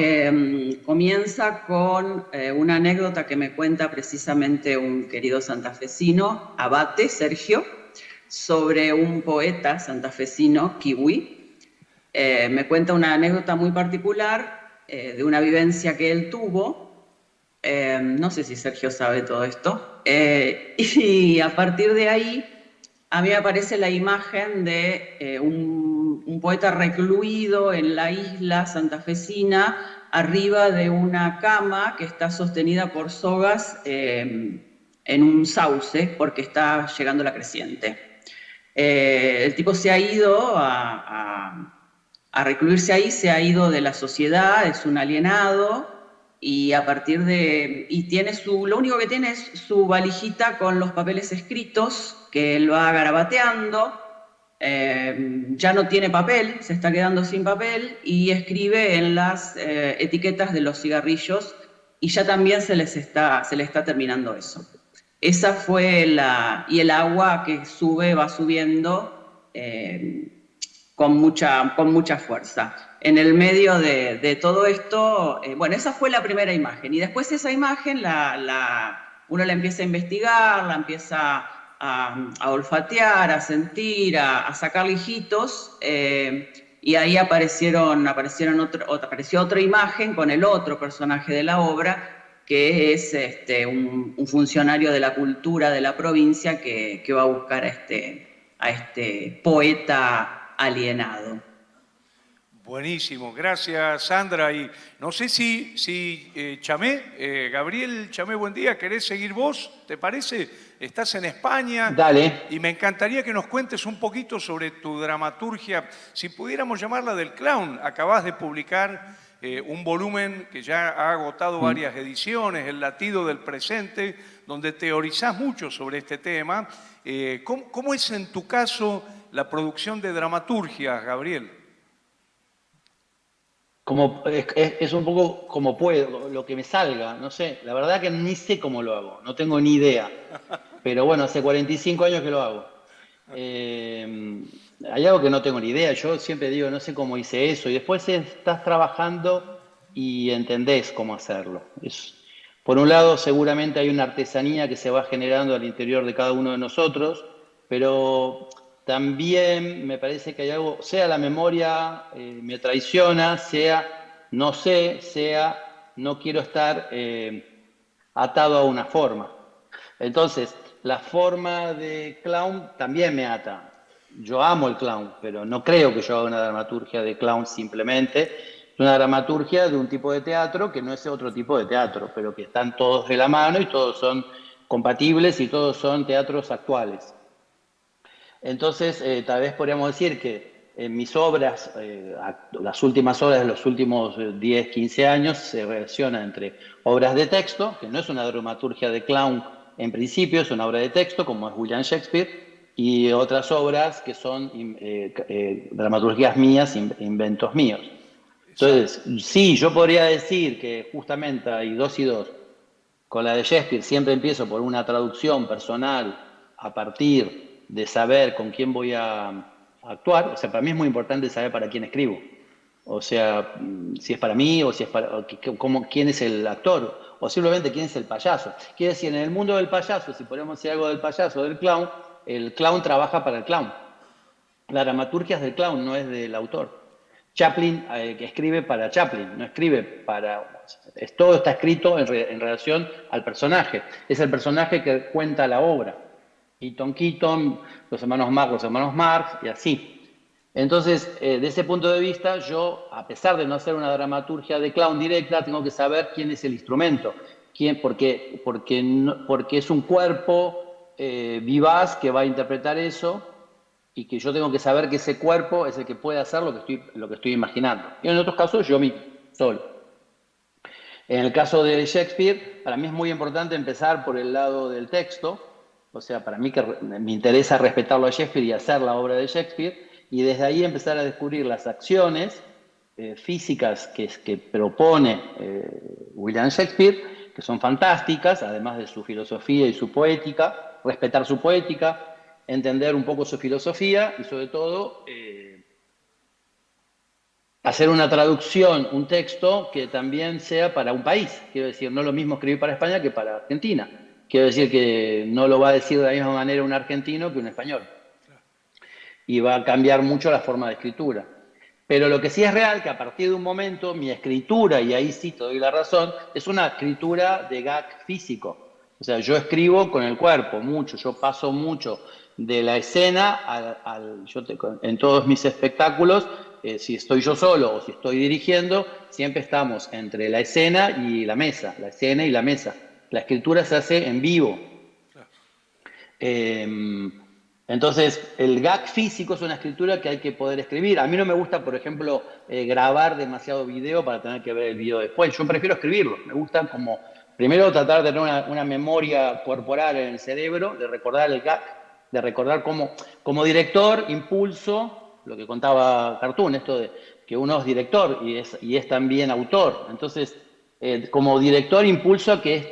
comienza con una anécdota que me cuenta precisamente un querido santafesino, Abate, Sergio, sobre un poeta santafesino, Kiwi. Me cuenta una anécdota muy particular de una vivencia que él tuvo. No sé si Sergio sabe todo esto. Y a partir de ahí, a mí me aparece la imagen de un poeta recluido en la isla santafesina, arriba de una cama que está sostenida por sogas en un sauce, porque está llegando la creciente. El tipo se ha ido a recluirse ahí, se ha ido de la sociedad, es un alienado, y a partir de... y tiene lo único que tiene es su valijita con los papeles escritos, que él va garabateando. Ya no tiene papel, se está quedando sin papel, y escribe en las etiquetas de los cigarrillos, y ya también se le está terminando eso. Esa fue y el agua que va subiendo con mucha fuerza. En el medio de todo esto, bueno, esa fue la primera imagen, y después esa imagen uno la empieza a investigar, la empieza a olfatear, a sentir, a sacar lijitos, y ahí apareció otra imagen con el otro personaje de la obra, que es un funcionario de la cultura de la provincia que va a buscar a este poeta alienado. Buenísimo, gracias Sandra. Y no sé si Chamé, Gabriel Chamé, buen día, ¿querés seguir vos? ¿Te parece? Estás en España. Dale. Y me encantaría que nos cuentes un poquito sobre tu dramaturgia, si pudiéramos llamarla del clown. Acabás de publicar un volumen que ya ha agotado varias ediciones, El latido del presente, donde teorizás mucho sobre este tema. ¿Cómo es en tu caso la producción de dramaturgia, Gabriel? Es un poco como puedo, lo que me salga, no sé, la verdad que ni sé cómo lo hago, no tengo ni idea, pero bueno, hace 45 años que lo hago. Hay algo que no tengo ni idea, yo siempre digo, no sé cómo hice eso, y después estás trabajando y entendés cómo hacerlo. Por un lado, seguramente hay una artesanía que se va generando al interior de cada uno de nosotros, pero también me parece que hay algo, sea la memoria me traiciona, sea no sé, sea no quiero estar atado a una forma. Entonces, la forma de clown también me ata. Yo amo el clown, pero no creo que yo haga una dramaturgia de clown simplemente. Es una dramaturgia de un tipo de teatro que no es otro tipo de teatro, pero que están todos de la mano y todos son compatibles y todos son teatros actuales. Entonces, tal vez podríamos decir que en mis obras, las últimas obras de los últimos 10, 15 años, se relaciona entre obras de texto, que no es una dramaturgia de clown en principio, es una obra de texto, como es William Shakespeare, y otras obras que son dramaturgias mías, inventos míos. Entonces, sí, yo podría decir que justamente hay 2 y 2. Con la de Shakespeare siempre empiezo por una traducción personal a partir de saber con quién voy a actuar. O sea, para mí es muy importante saber para quién escribo. O sea, si es para mí o si es para... quién es el actor o simplemente quién es el payaso. Quiere decir, en el mundo del payaso, si podemos decir algo del payaso, del clown, el clown trabaja para el clown. La dramaturgia es del clown, no es del autor. Chaplin que escribe para Chaplin, no escribe para... todo está escrito en relación al personaje. Es el personaje que cuenta la obra. Keaton, los hermanos Marx y así. Entonces, de ese punto de vista, yo, a pesar de no hacer una dramaturgia de clown directa, tengo que saber quién es el instrumento, porque es un cuerpo vivaz que va a interpretar eso y que yo tengo que saber que ese cuerpo es el que puede hacer lo que estoy imaginando. Y en otros casos, yo mismo, solo. En el caso de Shakespeare, para mí es muy importante empezar por el lado del texto, o sea, para mí que me interesa respetarlo a Shakespeare y hacer la obra de Shakespeare, y desde ahí empezar a descubrir las acciones físicas que propone William Shakespeare, que son fantásticas, además de su filosofía y su poética, respetar su poética, entender un poco su filosofía y sobre todo hacer una traducción, un texto que también sea para un país. Quiero decir, no es lo mismo escribir para España que para Argentina. Quiero decir que no lo va a decir de la misma manera un argentino que un español. Y va a cambiar mucho la forma de escritura. Pero lo que sí es real, que a partir de un momento mi escritura, y ahí sí te doy la razón, es una escritura de gag físico. O sea, yo escribo con el cuerpo mucho, yo paso mucho de la escena en todos mis espectáculos, si estoy yo solo o si estoy dirigiendo, siempre estamos entre la escena y la mesa, la escena y la mesa. La escritura se hace en vivo. Entonces, el gag físico es una escritura que hay que poder escribir. A mí no me gusta, por ejemplo, grabar demasiado video para tener que ver el video después. Yo prefiero escribirlo. Me gusta como, primero, tratar de tener una memoria corporal en el cerebro, de recordar el gag, de recordar como director, impulso, lo que contaba Cartoon, esto de que uno es director y es también autor. Entonces, como director, impulso a que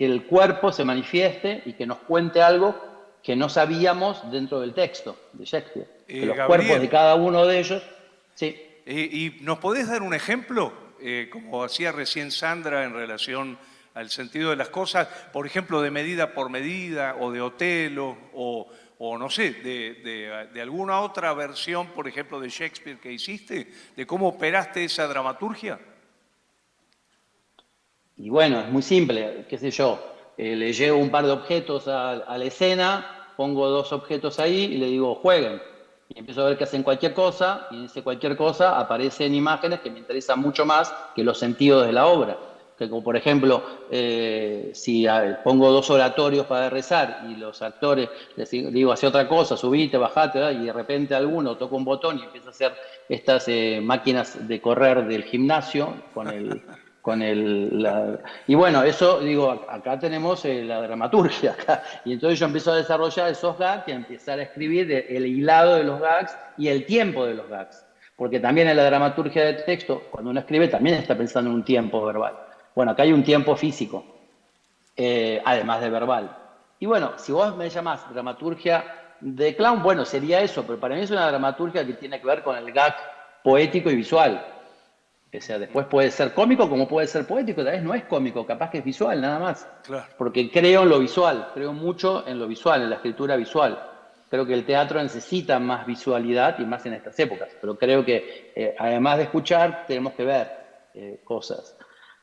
el cuerpo se manifieste y que nos cuente algo que no sabíamos dentro del texto de Shakespeare. Que los cuerpos de cada uno de ellos... Sí. ¿Y nos podés dar un ejemplo, como hacía recién Sandra en relación al sentido de las cosas, por ejemplo, de Medida por Medida, o de Otelo, o no sé, de alguna otra versión, por ejemplo, de Shakespeare que hiciste, de cómo operaste esa dramaturgia? Y bueno, es muy simple, qué sé yo. Le llevo un par de objetos a la escena, pongo 2 objetos ahí y le digo, jueguen. Y empiezo a ver que hacen cualquier cosa, y en ese cualquier cosa aparecen imágenes que me interesan mucho más que los sentidos de la obra. Que como por ejemplo, si pongo 2 oratorios para rezar y los actores les digo, hace otra cosa, subite, bajate, ¿verdad? Y de repente alguno toca un botón y empieza a hacer estas máquinas de correr del gimnasio y bueno, eso, digo, acá tenemos la dramaturgia, acá. Y entonces yo empiezo a desarrollar esos gags y a empezar a escribir el hilado de los gags y el tiempo de los gags. Porque también en la dramaturgia de texto, cuando uno escribe, también está pensando en un tiempo verbal. Bueno, acá hay un tiempo físico, además de verbal. Y bueno, si vos me llamás dramaturgia de clown, bueno, sería eso, pero para mí es una dramaturgia que tiene que ver con el gag poético y visual. O sea, después puede ser cómico como puede ser poético, tal vez no es cómico, capaz que es visual, nada más. Claro. Porque creo en lo visual, creo mucho en lo visual, en la escritura visual. Creo que el teatro necesita más visualidad y más en estas épocas, pero creo que además de escuchar, tenemos que ver cosas.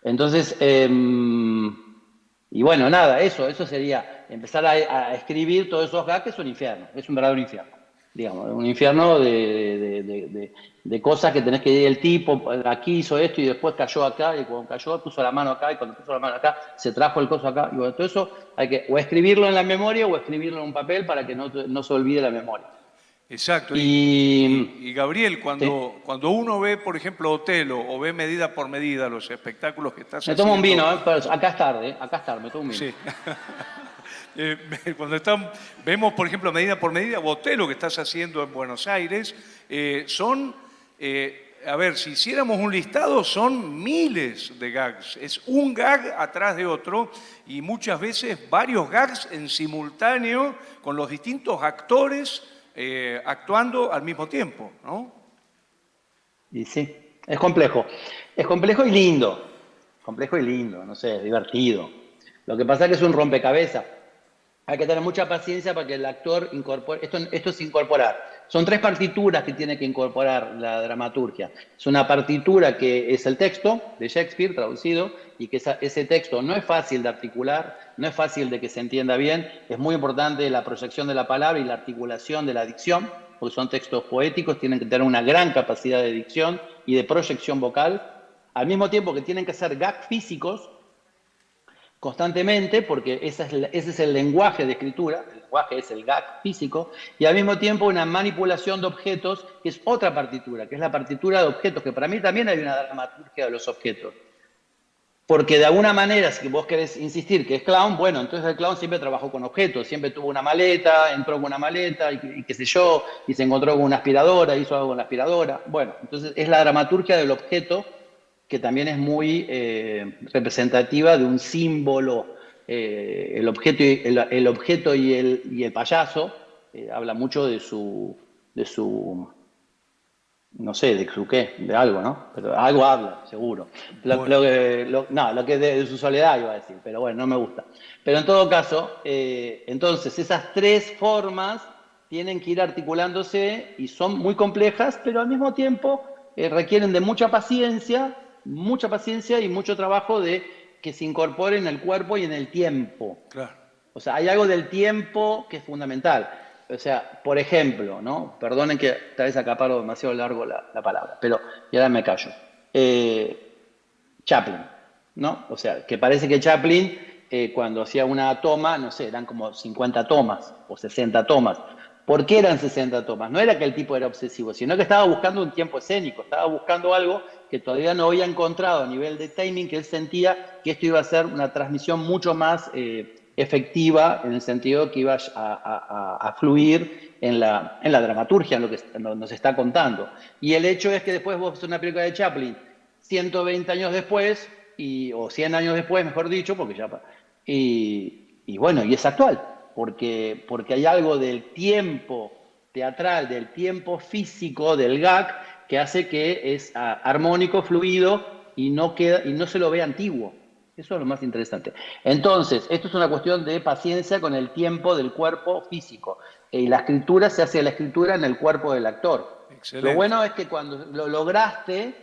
Entonces, y bueno, nada, eso sería empezar a escribir todos esos gags, que es un infierno, es un verdadero infierno. Digamos, un infierno de cosas que tenés que ir el tipo, aquí hizo esto y después cayó acá, y cuando cayó puso la mano acá, y cuando puso la mano acá se trajo el coso acá, y bueno, todo eso hay que o escribirlo en la memoria o escribirlo en un papel para que no se olvide la memoria. Exacto. Y Gabriel, cuando ¿sí? cuando uno ve, por ejemplo, Otelo, o ve Medida por Medida, los espectáculos que estás haciendo... Me tomo un vino, pero acá es tarde, me tomo un vino. Sí. Cuando vemos, por ejemplo, Medida por Medida, o Otelo, que estás haciendo en Buenos Aires, a ver, si hiciéramos un listado, son miles de gags. Es un gag atrás de otro y muchas veces varios gags en simultáneo con los distintos actores actuando al mismo tiempo, ¿no? Y sí. Es complejo. Es complejo y lindo. Complejo y lindo, no sé, divertido. Lo que pasa es que es un rompecabezas. Hay que tener mucha paciencia para que el actor incorpore. Esto es incorporar. Son 3 partituras que tiene que incorporar la dramaturgia. Es una partitura que es el texto de Shakespeare traducido y que ese texto no es fácil de articular, no es fácil de que se entienda bien. Es muy importante la proyección de la palabra y la articulación de la dicción, porque son textos poéticos, tienen que tener una gran capacidad de dicción y de proyección vocal, al mismo tiempo que tienen que ser gags físicos constantemente, porque ese es el lenguaje de escritura, el lenguaje es el gag físico, y al mismo tiempo una manipulación de objetos, que es otra partitura, que es la partitura de objetos, que para mí también hay una dramaturgia de los objetos. Porque de alguna manera, si vos querés insistir que es clown, bueno, entonces el clown siempre trabajó con objetos, siempre tuvo una maleta, entró con una maleta y qué sé yo, y se encontró con una aspiradora, hizo algo con la aspiradora. Bueno, entonces es la dramaturgia del objeto que también es muy representativa de un símbolo. El objeto y el payaso habla mucho de su, no sé, de su qué, de algo, ¿no? Pero algo habla, seguro. De su soledad iba a decir, pero bueno, no me gusta. Pero en todo caso, entonces esas 3 formas tienen que ir articulándose y son muy complejas, pero al mismo tiempo requieren de mucha paciencia y mucho trabajo de que se incorpore en el cuerpo y en el tiempo. Claro. O sea, hay algo del tiempo que es fundamental. O sea, por ejemplo, ¿no? Perdonen que tal vez acaparo demasiado largo la palabra, pero y ahora me callo. Chaplin, ¿no? O sea, que parece que Chaplin, cuando hacía una toma, no sé, eran como 50 tomas o 60 tomas. ¿Por qué eran 60 tomas? No era que el tipo era obsesivo, sino que estaba buscando un tiempo escénico, estaba buscando algo que todavía no había encontrado a nivel de timing, que él sentía que esto iba a ser una transmisión mucho más efectiva, en el sentido que iba a fluir en la dramaturgia, en lo que nos está contando. Y el hecho es que después vos ves una película de Chaplin 120 años después, o 100 años después, mejor dicho, porque ya... Y bueno, y es actual. Porque hay algo del tiempo teatral, del tiempo físico, del gag, que hace que es armónico, fluido y no se lo ve antiguo. Eso es lo más interesante. Entonces, esto es una cuestión de paciencia con el tiempo del cuerpo físico. Y la escritura se hace la escritura en el cuerpo del actor. Excelente. Lo bueno es que cuando lo lograste,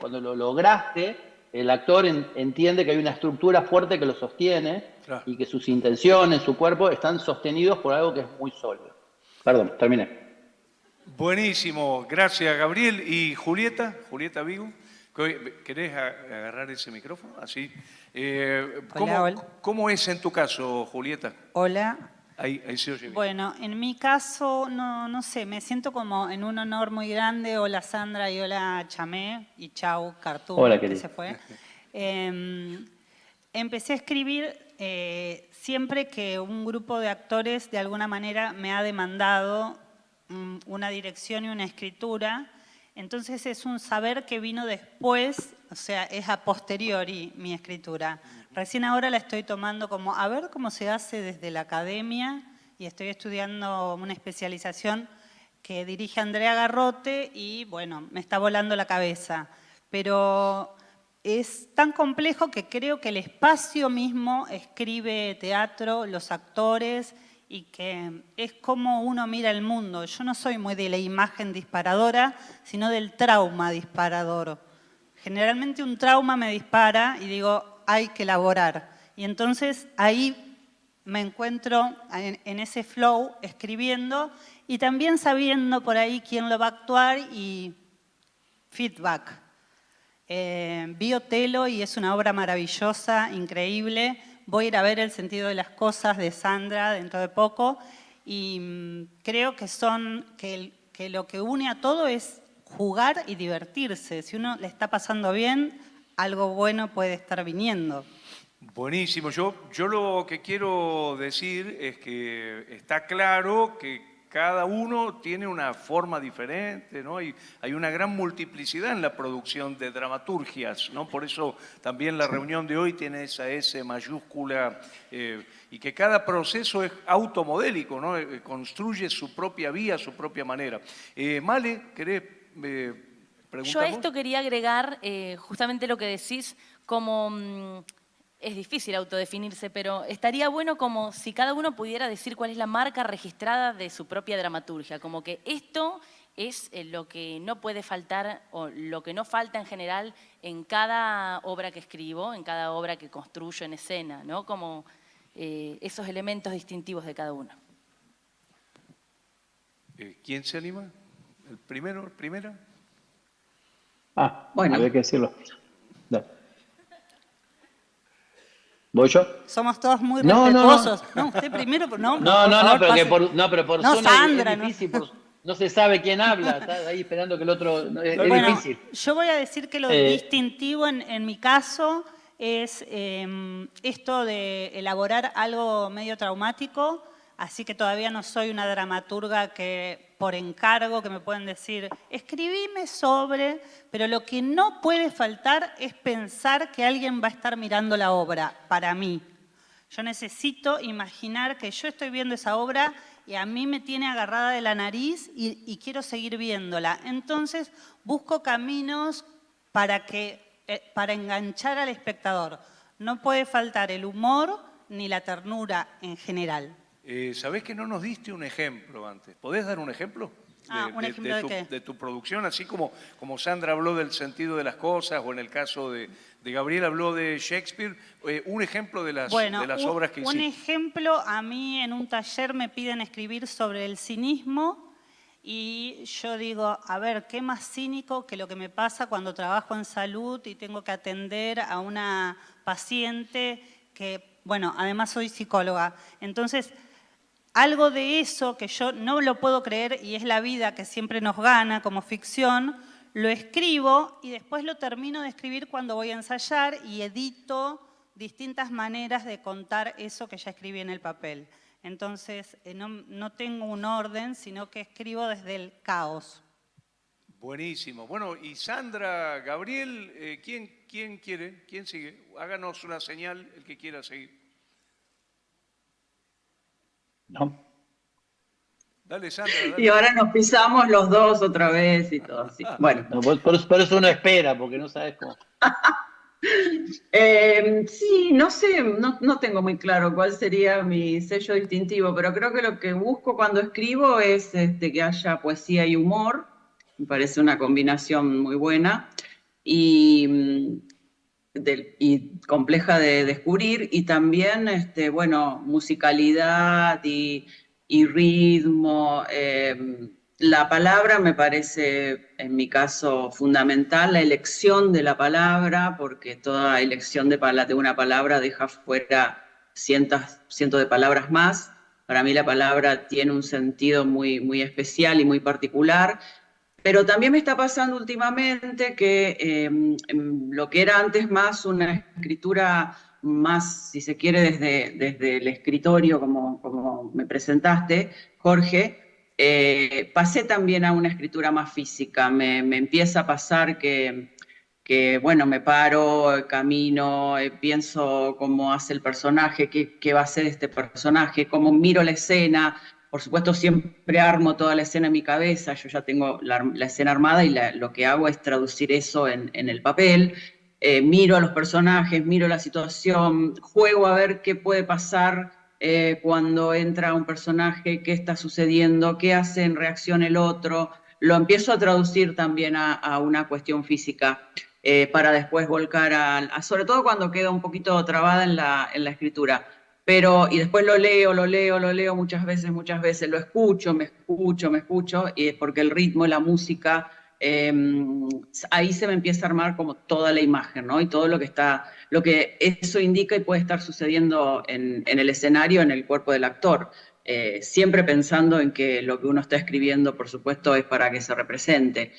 el actor entiende que hay una estructura fuerte que lo sostiene. Claro. Y que sus intenciones, su cuerpo, están sostenidos por algo que es muy sólido. Perdón, terminé. Buenísimo, gracias Gabriel. ¿Y Julieta Vigo? ¿Querés agarrar ese micrófono? Así. ¿Cómo es en tu caso, Julieta? Hola. Ahí se oye bien. Bueno, en mi caso, no sé, me siento como en un honor muy grande. Hola Sandra y hola Chamé y chau Cartoon, hola, que se fue. Empecé a escribir siempre que un grupo de actores de alguna manera me ha demandado una dirección y una escritura. Entonces es un saber que vino después, o sea, es a posteriori mi escritura. Recién ahora la estoy tomando como a ver cómo se hace desde la academia y estoy estudiando una especialización que dirige Andrea Garrote y bueno, me está volando la cabeza. Pero es tan complejo que creo que el espacio mismo escribe teatro, los actores, y que es como uno mira el mundo. Yo no soy muy de la imagen disparadora, sino del trauma disparador. Generalmente un trauma me dispara y digo, hay que elaborar. Y entonces ahí me encuentro en ese flow escribiendo y también sabiendo por ahí quién lo va a actuar y feedback. Vi Otelo y es una obra maravillosa, increíble. Voy a ir a ver El sentido de las cosas de Sandra dentro de poco y creo que lo que une a todo es jugar y divertirse. Si uno le está pasando bien, algo bueno puede estar viniendo. Buenísimo. Yo lo que quiero decir es que está claro que cada uno tiene una forma diferente, ¿no? Hay una gran multiplicidad en la producción de dramaturgias, ¿no? Por eso también la reunión de hoy tiene esa S mayúscula y que cada proceso es automodélico, ¿no? Construye su propia vía, su propia manera. Male, ¿querés ¿Pregunta Yo a vos? esto quería agregar justamente lo que decís, como es difícil autodefinirse, pero estaría bueno como si cada uno pudiera decir cuál es la marca registrada de su propia dramaturgia, como que esto es lo que no puede faltar o lo que no falta en general en cada obra que escribo, en cada obra que construyo en escena, ¿no? Como esos elementos distintivos de cada uno. ¿Quién se anima? ¿El primero? ¿Primera? Bueno. Había que decirlo. Dale. ¿Voy yo? Somos todos muy No, respetuosos. No, usted primero, no, No, por favor, pero, pase. pero por No, zona Sandra, es no. difícil, no se sabe quién habla, está ahí esperando que el otro... Es Bueno, difícil. yo voy a decir que lo distintivo en mi caso es esto de elaborar algo medio traumático, así que todavía no soy una dramaturga que por encargo que me pueden decir, escribime sobre, pero lo que no puede faltar es pensar que alguien va a estar mirando la obra, para mí. Yo necesito imaginar que yo estoy viendo esa obra y a mí me tiene agarrada de la nariz y quiero seguir viéndola. Entonces busco caminos para enganchar al espectador. No puede faltar el humor ni la ternura en general. ¿Sabés que no nos diste un ejemplo antes? ¿Podés dar un ejemplo? ¿Un ejemplo de qué? De tu producción, así como Sandra habló del sentido de las cosas, o en el caso de Gabriel habló de Shakespeare, un ejemplo de las obras que hiciste. Un ejemplo, a mí en un taller me piden escribir sobre el cinismo y yo digo, a ver, ¿qué más cínico que lo que me pasa cuando trabajo en salud y tengo que atender a una paciente que, bueno, además soy psicóloga. Entonces, algo de eso que yo no lo puedo creer y es la vida que siempre nos gana como ficción, lo escribo y después lo termino de escribir cuando voy a ensayar y edito distintas maneras de contar eso que ya escribí en el papel. Entonces, no tengo un orden, sino que escribo desde el caos. Buenísimo. Bueno, y Sandra, Gabriel, ¿quién quiere? ¿Quién sigue? Háganos una señal, el que quiera seguir. No. Dale, Sandra, dale. Y ahora nos pisamos los dos otra vez y todo así. Bueno. No, por eso uno espera, porque no sabes cómo. Sí, no sé, no tengo muy claro cuál sería mi sello distintivo, pero creo que lo que busco cuando escribo es que haya poesía y humor. Me parece una combinación muy buena y compleja de descubrir, y también, bueno, musicalidad y ritmo. La palabra me parece, en mi caso, fundamental, la elección de la palabra, porque toda elección de una palabra deja fuera cientos de palabras más. Para mí la palabra tiene un sentido muy, muy especial y muy particular. Pero también me está pasando últimamente que lo que era antes más una escritura más, si se quiere, desde el escritorio, como me presentaste, Jorge, pasé también a una escritura más física. Me empieza a pasar que, bueno, me paro, camino, pienso cómo hace el personaje, qué va a hacer este personaje, cómo miro la escena. Por supuesto, siempre armo toda la escena en mi cabeza, yo ya tengo la escena armada y lo que hago es traducir eso en el papel. Miro a los personajes, miro la situación, juego a ver qué puede pasar cuando entra un personaje, qué está sucediendo, qué hace en reacción el otro. Lo empiezo a traducir también a una cuestión física para después volcar sobre todo cuando queda un poquito trabada en la escritura. Y después lo leo muchas veces, lo escucho, me escucho, y es porque el ritmo, la música, ahí se me empieza a armar como toda la imagen, ¿no? Y todo lo que eso indica y puede estar sucediendo en el escenario, en el cuerpo del actor. Siempre pensando en que lo que uno está escribiendo, por supuesto, es para que se represente,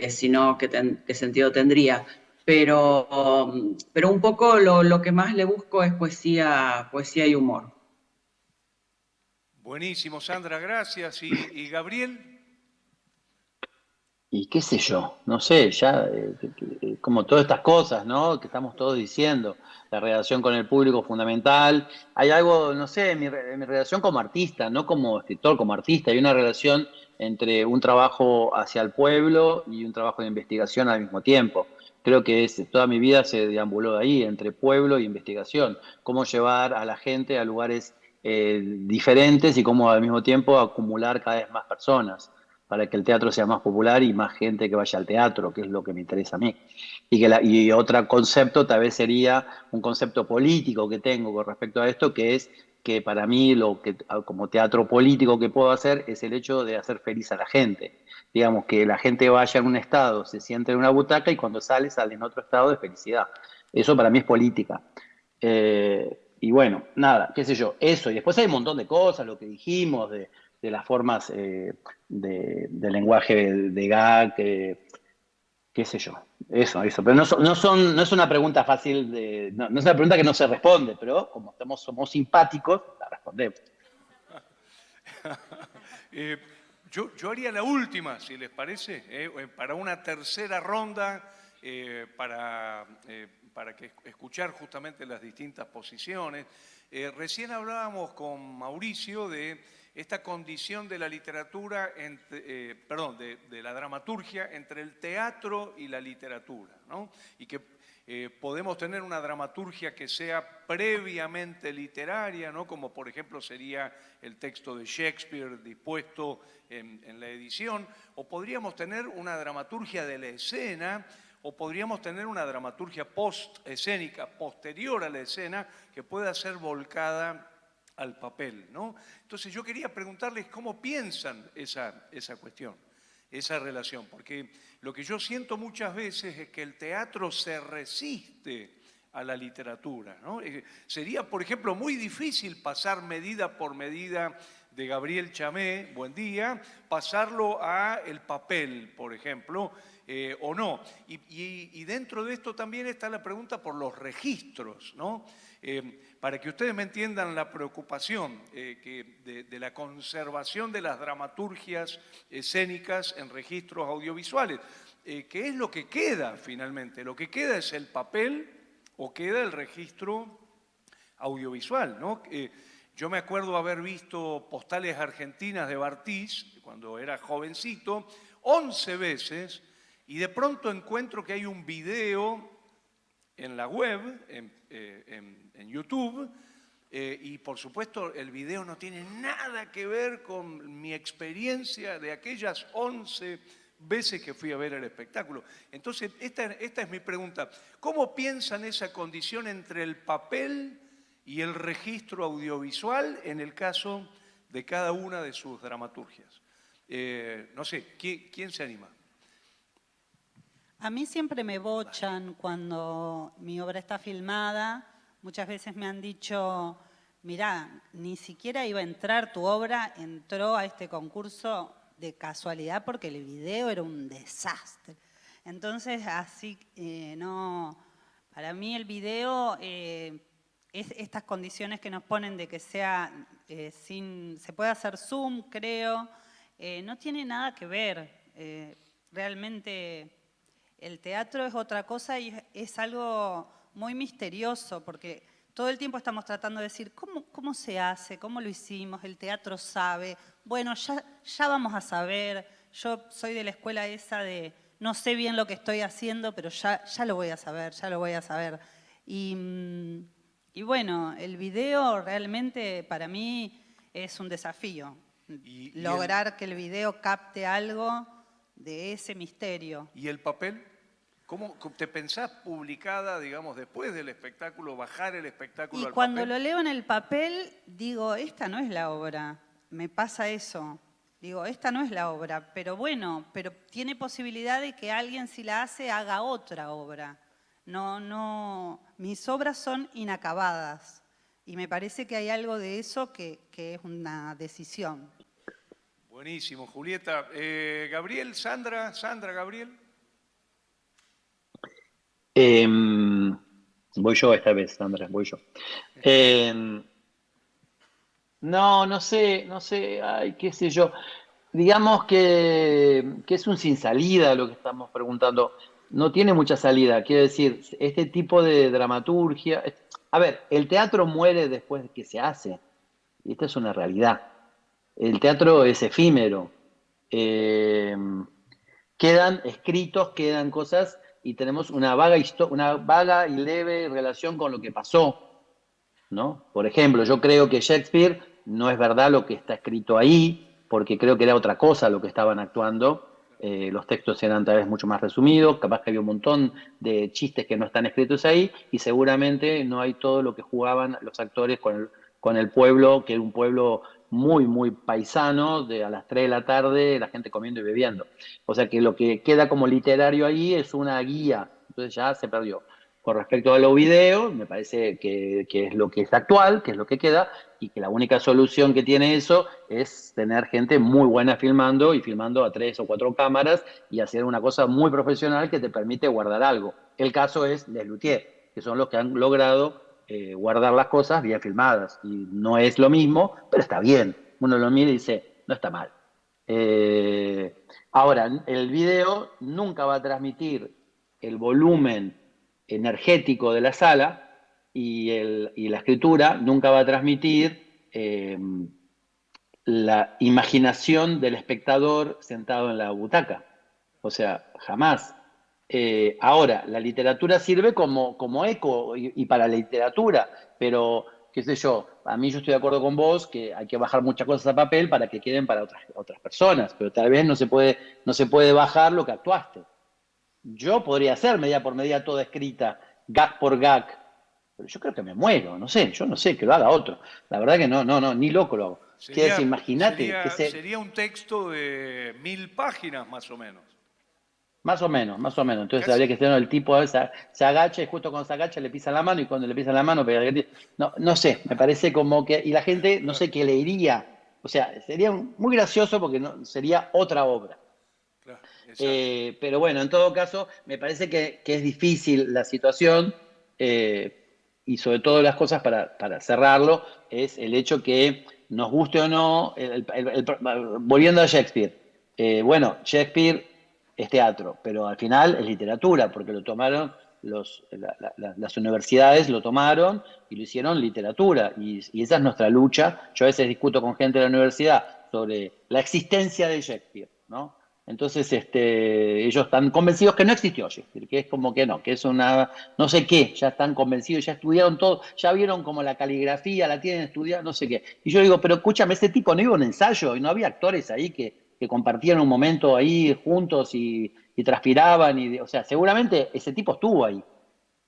sino qué sentido tendría. Pero un poco lo que más le busco es poesía y humor. Buenísimo, Sandra, gracias. ¿Y Gabriel? Y qué sé yo, no sé, ya como todas estas cosas, ¿no? Que estamos todos diciendo, la relación con el público es fundamental. Hay algo, no sé, en mi relación como artista, no como escritor, como artista, hay una relación entre un trabajo hacia el pueblo y un trabajo de investigación al mismo tiempo. Creo que toda mi vida se deambuló ahí, entre pueblo e investigación. Cómo llevar a la gente a lugares diferentes y cómo al mismo tiempo acumular cada vez más personas para que el teatro sea más popular y más gente que vaya al teatro, que es lo que me interesa a mí. Y otro concepto tal vez sería un concepto político que tengo con respecto a esto, que es que para mí lo que como teatro político que puedo hacer es el hecho de hacer feliz a la gente. Digamos, que la gente vaya en un estado, se siente en una butaca y cuando sale en otro estado de felicidad. Eso para mí es política. Y bueno, nada, qué sé yo, eso. Y después hay un montón de cosas, lo que dijimos, de las formas de lenguaje de gag, qué sé yo, eso. Pero no es una pregunta fácil, no es una pregunta que no se responde, pero como somos simpáticos, la respondemos. Yo haría la última, si les parece, para una tercera ronda, para escuchar justamente las distintas posiciones. Recién hablábamos con Mauricio de esta condición de la literatura, de la dramaturgia entre el teatro y la literatura, ¿no? Y que podemos tener una dramaturgia que sea previamente literaria, ¿no? Como por ejemplo sería el texto de Shakespeare dispuesto en la edición, o podríamos tener una dramaturgia de la escena, o podríamos tener una dramaturgia post-escénica, posterior a la escena, que pueda ser volcada al papel, ¿no? Entonces yo quería preguntarles cómo piensan esa cuestión, esa relación, porque lo que yo siento muchas veces es que el teatro se resiste a la literatura, ¿no? Sería, por ejemplo, muy difícil pasar medida por medida de Gabriel Chamé, buen día, pasarlo a el papel, por ejemplo, o no. Y dentro de esto también está la pregunta por los registros, ¿no? Para que ustedes me entiendan la preocupación de la conservación de las dramaturgias escénicas en registros audiovisuales. ¿Qué es lo que queda finalmente? ¿Lo que queda es el papel o queda el registro audiovisual, ¿no? Yo me acuerdo haber visto Postales Argentinas de Bartiz, cuando era jovencito, 11 veces, y de pronto encuentro que hay un video en la web, en YouTube, y por supuesto el video no tiene nada que ver con mi experiencia de aquellas 11 veces que fui a ver el espectáculo. Entonces, esta es mi pregunta. ¿Cómo piensan esa condición entre el papel y el registro audiovisual en el caso de cada una de sus dramaturgias? No sé, ¿quién se anima? A mí siempre me bochan cuando mi obra está filmada. Muchas veces me han dicho, mirá, ni siquiera iba a entrar tu obra, entró a este concurso de casualidad porque el video era un desastre. Entonces, así, no, para mí el video es estas condiciones que nos ponen de que sea se puede hacer Zoom, creo, no tiene nada que ver. Realmente el teatro es otra cosa y es algo muy misterioso porque todo el tiempo estamos tratando de decir cómo se hace, cómo lo hicimos, el teatro sabe. Bueno, ya vamos a saber. Yo soy de la escuela esa de no sé bien lo que estoy haciendo, pero ya lo voy a saber, ya lo voy a saber. Y bueno, el video realmente para mí es un desafío. Lograr que el video capte algo de ese misterio. ¿Y el papel? ¿Cómo te pensás publicada, digamos, después del espectáculo, bajar el espectáculo al papel? Y cuando lo leo en el papel, digo, esta no es la obra. Me pasa eso. Digo, esta no es la obra, pero bueno, pero tiene posibilidad de que alguien, si la hace, haga otra obra. No, mis obras son inacabadas y me parece que hay algo de eso que es una decisión. Buenísimo, Julieta. Gabriel, Sandra, Gabriel. Voy yo esta vez, Sandra, voy yo. No sé, ay, qué sé yo. digamos que es un sin salida lo que estamos preguntando. No tiene mucha salida. Quiero decir, este tipo de dramaturgia. A ver, el teatro muere después de que se hace. Y esta es una realidad. El teatro es efímero. Eh, Quedan escritos, quedan cosas y tenemos una vaga y leve relación con lo que pasó, ¿no? Por ejemplo, yo creo que Shakespeare no es verdad lo que está escrito ahí, porque creo que era otra cosa lo que estaban actuando. Los textos eran tal vez mucho más resumidos, capaz que había un montón de chistes que no están escritos ahí, y seguramente no hay todo lo que jugaban los actores con el pueblo, que era un pueblo muy, muy paisano, a las 3 de la tarde, la gente comiendo y bebiendo. O sea que lo que queda como literario ahí es una guía, entonces ya se perdió. Con respecto a los videos, me parece que es lo que es actual, que es lo que queda, y que la única solución que tiene eso es tener gente muy buena filmando y filmando a 3 o 4 cámaras y hacer una cosa muy profesional que te permite guardar algo. El caso es Les Luthiers, que son los que han logrado guardar las cosas bien filmadas. Y no es lo mismo, pero está bien. Uno lo mira y dice, no está mal. Ahora, el video nunca va a transmitir el volumen energético de la sala y la escritura nunca va a transmitir la imaginación del espectador sentado en la butaca. O sea, jamás. Ahora, la literatura sirve como eco y para la literatura, pero, qué sé yo, a mí yo estoy de acuerdo con vos que hay que bajar muchas cosas a papel para que queden para otras personas, pero tal vez no se puede bajar lo que actuaste. Yo podría hacer medida por medida toda escrita, gag por gag, pero yo creo que me muero, no sé, yo no sé, que lo haga otro. La verdad que no, ni loco lo hago. Imagínate que sería un texto de 1000 páginas más o menos. Más o menos. Entonces habría que ser el tipo se agacha y justo cuando se agacha le pisa la mano y cuando le pisa la mano pega. No sé, me parece como que. Y la gente no sé qué leería. O sea, sería muy gracioso porque sería otra obra. Claro, pero bueno, en todo caso, me parece que es difícil la situación y sobre todo las cosas para cerrarlo es el hecho que nos guste o no, volviendo a Shakespeare. Bueno, Shakespeare es teatro, pero al final es literatura, porque lo tomaron las universidades, lo tomaron y lo hicieron literatura, y esa es nuestra lucha. Yo a veces discuto con gente de la universidad sobre la existencia de Shakespeare, ¿no? Entonces ellos están convencidos que no existió Shakespeare, que es como que no, que es una, no sé qué, ya están convencidos, ya estudiaron todo, ya vieron como la caligrafía, la tienen estudiada, no sé qué. Y yo digo, pero escúchame, ese tipo no iba a un ensayo y no había actores ahí que compartían un momento ahí juntos y transpiraban, o sea, seguramente ese tipo estuvo ahí.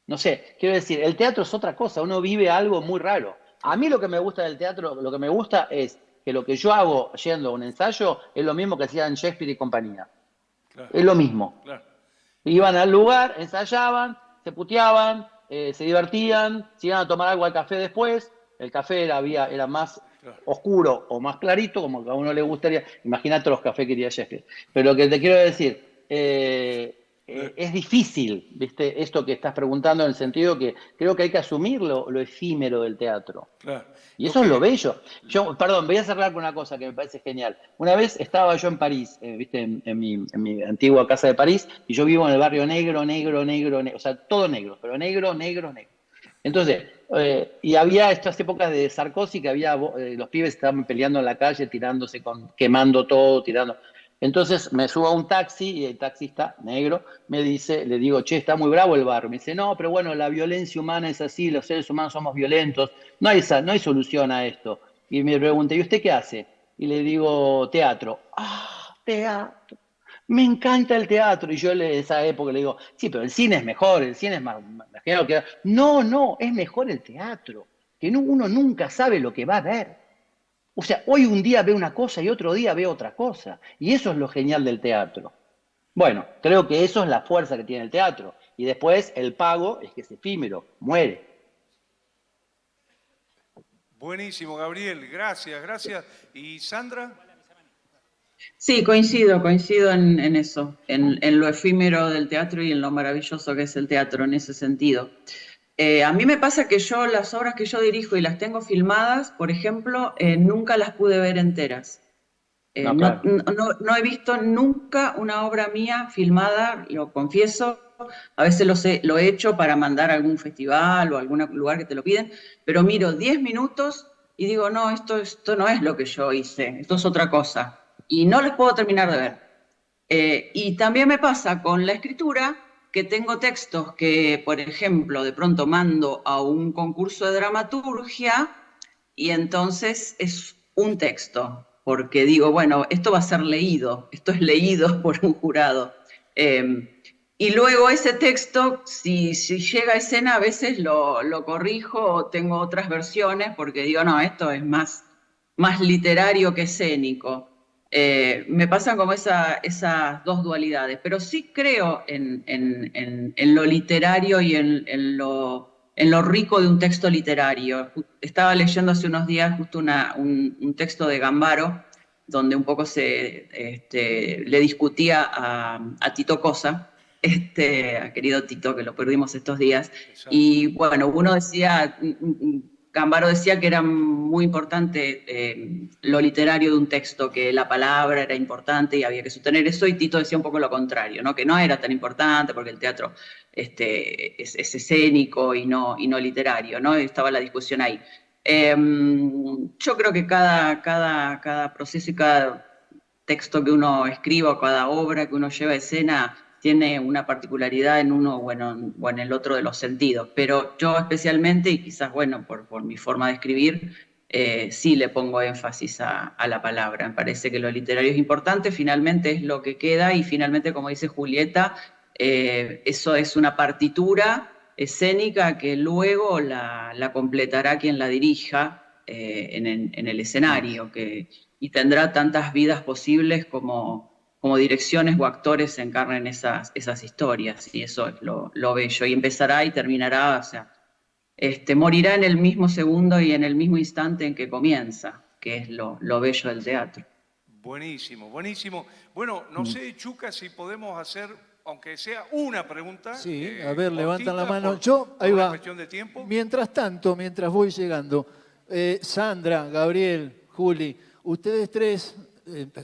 No sé, quiero decir, el teatro es otra cosa, uno vive algo muy raro. A mí lo que me gusta del teatro, lo que me gusta es que lo que yo hago yendo a un ensayo es lo mismo que hacían Shakespeare y compañía. Claro. Es lo mismo. Claro. Iban al lugar, ensayaban, se puteaban, se divertían, se iban a tomar algo al café después. El café era más oscuro o más clarito, como a uno le gustaría. Imagínate los cafés que quería Shakespeare. Pero lo que te quiero decir, es difícil, ¿viste? Esto que estás preguntando, en el sentido que creo que hay que asumir lo efímero del teatro. Claro. Y eso es lo bello. Perdón, voy a cerrar con una cosa que me parece genial. Una vez estaba yo en París, ¿viste? En mi antigua casa de París, y yo vivo en el barrio negro, o sea, todo negro, pero negro. Entonces, y había estas épocas de Sarkozy que había, los pibes estaban peleando en la calle, tirándose, quemando todo, tirando. Entonces me subo a un taxi y el taxista negro me dice, le digo, che, está muy bravo el barrio. Me dice, no, pero bueno, la violencia humana es así, los seres humanos somos violentos, no hay solución a esto. Y me pregunta, ¿y usted qué hace? Y le digo, teatro. ¡Ah, teatro! Me encanta el teatro. Y yo en esa época le digo, sí, pero el cine es mejor, el cine es más genial que... No, es mejor el teatro, que uno nunca sabe lo que va a ver. O sea, hoy un día ve una cosa y otro día ve otra cosa. Y eso es lo genial del teatro. Bueno, creo que eso es la fuerza que tiene el teatro. Y después el pago es que es efímero, muere. Buenísimo, Gabriel. Gracias. ¿Y Sandra? Sí, coincido en eso, en lo efímero del teatro y en lo maravilloso que es el teatro en ese sentido. A mí me pasa que yo las obras que yo dirijo y las tengo filmadas, por ejemplo, nunca las pude ver enteras. No, No, claro. no he visto nunca una obra mía filmada, lo confieso. A veces lo he hecho para mandar a algún festival o a algún lugar que te lo piden, pero miro 10 minutos y digo, no, esto no es lo que yo hice, esto es otra cosa. Y no les puedo terminar de ver. Y también me pasa con la escritura que tengo textos que, por ejemplo, de pronto mando a un concurso de dramaturgia y entonces es un texto, porque digo, bueno, esto va a ser leído, esto es leído por un jurado. Y luego ese texto, si llega a escena, a veces lo corrijo o tengo otras versiones porque digo, no, esto es más literario que escénico. Me pasan como esas dos dualidades, pero sí creo en lo literario y en lo rico de un texto literario. Estaba leyendo hace unos días justo un texto de Gambaro, donde un poco le discutía a Tito Cosa, a querido Tito, que lo perdimos estos días, y bueno, uno decía, Gambaro decía que era muy importante lo literario de un texto, que la palabra era importante y había que sostener eso, y Tito decía un poco lo contrario, ¿no? Que no era tan importante porque el teatro es escénico y no literario, ¿no? Y estaba la discusión ahí. Yo creo que cada proceso y cada texto que uno escriba o cada obra que uno lleva a escena tiene una particularidad en uno o en el otro de los sentidos. Pero yo especialmente, y quizás, bueno, por mi forma de escribir, sí le pongo énfasis a la palabra. Me parece que lo literario es importante, finalmente es lo que queda y finalmente, como dice Julieta, eso es una partitura escénica que luego la completará quien la dirija en el escenario, y tendrá tantas vidas posibles como direcciones o actores encarnen esas historias, y eso es lo bello, y empezará y terminará, o sea, morirá en el mismo segundo y en el mismo instante en que comienza, que es lo bello del teatro. Buenísimo, buenísimo. Bueno, no sé, Chuca, si podemos hacer, aunque sea una pregunta. Sí, a ver, levantan la cortita mano. Yo, ahí por una va. cuestión de tiempo. Mientras tanto, mientras voy llegando, Sandra, Gabriel, Juli, ustedes tres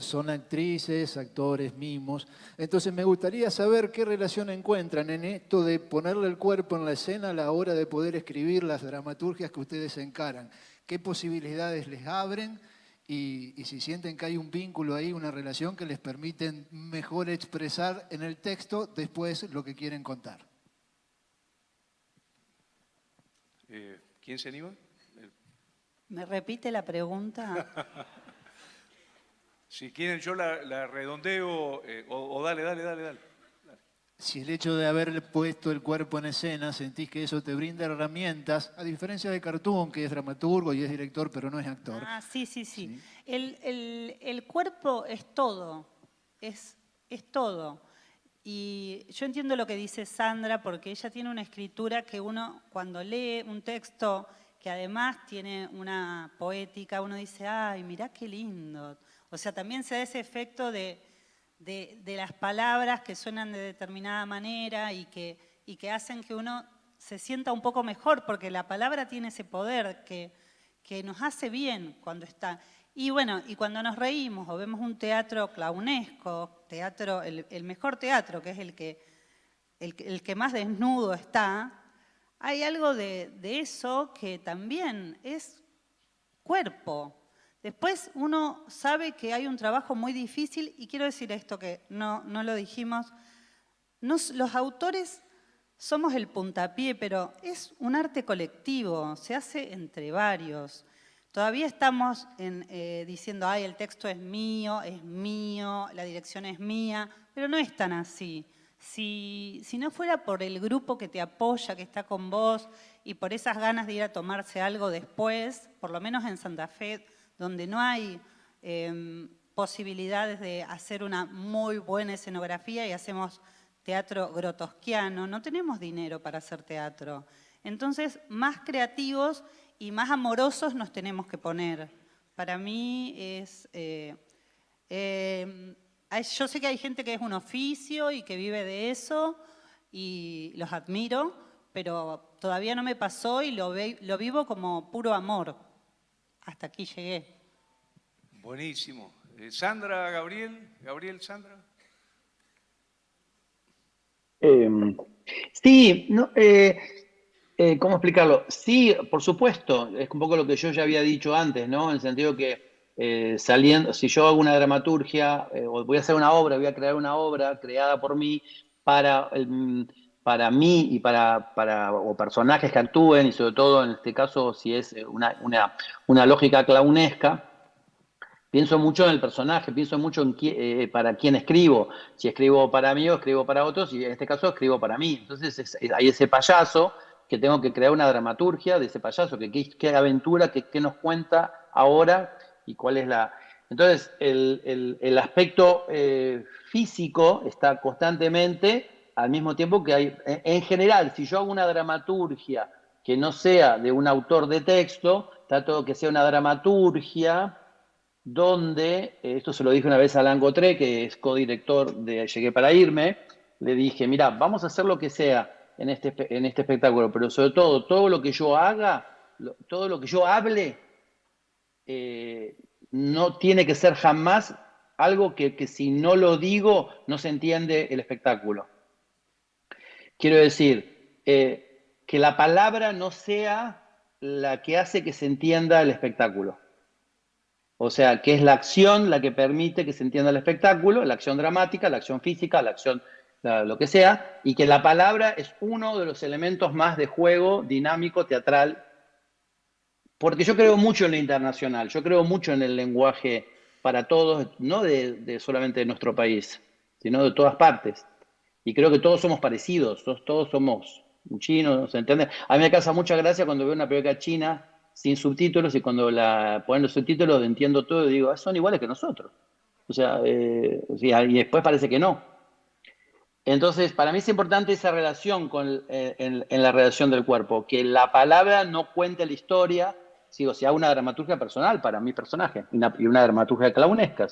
son actrices, actores, mimos. Entonces me gustaría saber qué relación encuentran en esto de ponerle el cuerpo en la escena a la hora de poder escribir las dramaturgias que ustedes encaran. ¿Qué posibilidades les abren? Y si sienten que hay un vínculo ahí, una relación que les permiten mejor expresar en el texto después lo que quieren contar. ¿Quién se anima? ¿Me repite la pregunta? Si quieren yo la redondeo, o dale. Si el hecho de haber puesto el cuerpo en escena, sentís que eso te brinda herramientas, a diferencia de Cartoon, que es dramaturgo y es director, pero no es actor. Ah, sí. El cuerpo es todo, es todo. Y yo entiendo lo que dice Sandra, porque ella tiene una escritura que uno, cuando lee un texto que además tiene una poética, uno dice, ay, mirá qué lindo. O sea, también se da ese efecto de las palabras que suenan de determinada manera y que hacen que uno se sienta un poco mejor, porque la palabra tiene ese poder que nos hace bien cuando está. Y bueno, y cuando nos reímos o vemos un teatro clownesco, el mejor teatro, que es el que más desnudo está, hay algo de eso que también es cuerpo. Después uno sabe que hay un trabajo muy difícil, y quiero decir esto que no lo dijimos, los autores somos el puntapié, pero es un arte colectivo, se hace entre varios. Todavía estamos diciendo, ay, el texto es mío, la dirección es mía, pero no es tan así. Si no fuera por el grupo que te apoya, que está con vos, y por esas ganas de ir a tomarse algo después, por lo menos en Santa Fe, donde no hay posibilidades de hacer una muy buena escenografía y hacemos teatro grotowskiano, no tenemos dinero para hacer teatro. Entonces, más creativos y más amorosos nos tenemos que poner. Para mí es... yo sé que hay gente que es un oficio y que vive de eso, y los admiro, pero todavía no me pasó y lo vivo como puro amor. Hasta aquí llegué. Buenísimo. Sandra, Gabriel, Sandra. Sí, no, ¿cómo explicarlo? Sí, por supuesto, es un poco lo que yo ya había dicho antes, ¿no? En el sentido que saliendo, si yo hago una dramaturgia, o voy a hacer una obra, voy a crear una obra creada por mí para mí y o personajes que actúen, y sobre todo en este caso, si es una lógica clownesca. Pienso mucho en el personaje, pienso mucho en para quién escribo. Si escribo para mí o escribo para otros, y en este caso escribo para mí. Entonces hay ese payaso que tengo que crear una dramaturgia de ese payaso, qué aventura, qué nos cuenta ahora y cuál es la... Entonces el aspecto físico está constantemente, al mismo tiempo que hay... En general, si yo hago una dramaturgia que no sea de un autor de texto, trato que sea una dramaturgia donde, esto se lo dije una vez a Alain Gautret, que es codirector de Llegué para irme, le dije, mira, vamos a hacer lo que sea en este espectáculo, pero sobre todo lo que yo haga, todo lo que yo hable, no tiene que ser jamás algo que si no lo digo, no se entiende el espectáculo. Quiero decir, que la palabra no sea la que hace que se entienda el espectáculo. O sea, que es la acción la que permite que se entienda el espectáculo, la acción dramática, la acción física, la acción lo que sea, y que la palabra es uno de los elementos más de juego dinámico, teatral, porque yo creo mucho en lo internacional, yo creo mucho en el lenguaje para todos, no solamente de nuestro país, sino de todas partes. Y creo que todos somos parecidos, todos somos chinos, ¿se entiende? A mí me causa mucha gracia cuando veo una película china sin subtítulos, y cuando ponen los subtítulos entiendo todo y digo, son iguales que nosotros. O sea, y después parece que no. Entonces, para mí es importante esa relación en la relación del cuerpo, que la palabra no cuente la historia. Si hago una dramaturgia personal para mi personaje, y una dramaturgia clownesca.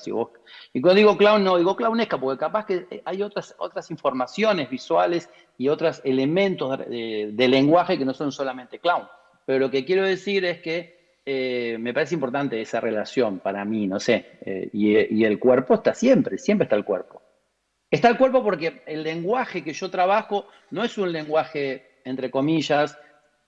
Y cuando digo clown, no digo clownesca, porque capaz que hay otras informaciones visuales y otros elementos de lenguaje que no son solamente clown. Pero lo que quiero decir es que me parece importante esa relación para mí, no sé, y el cuerpo está siempre está el cuerpo. Está el cuerpo porque el lenguaje que yo trabajo no es un lenguaje, entre comillas,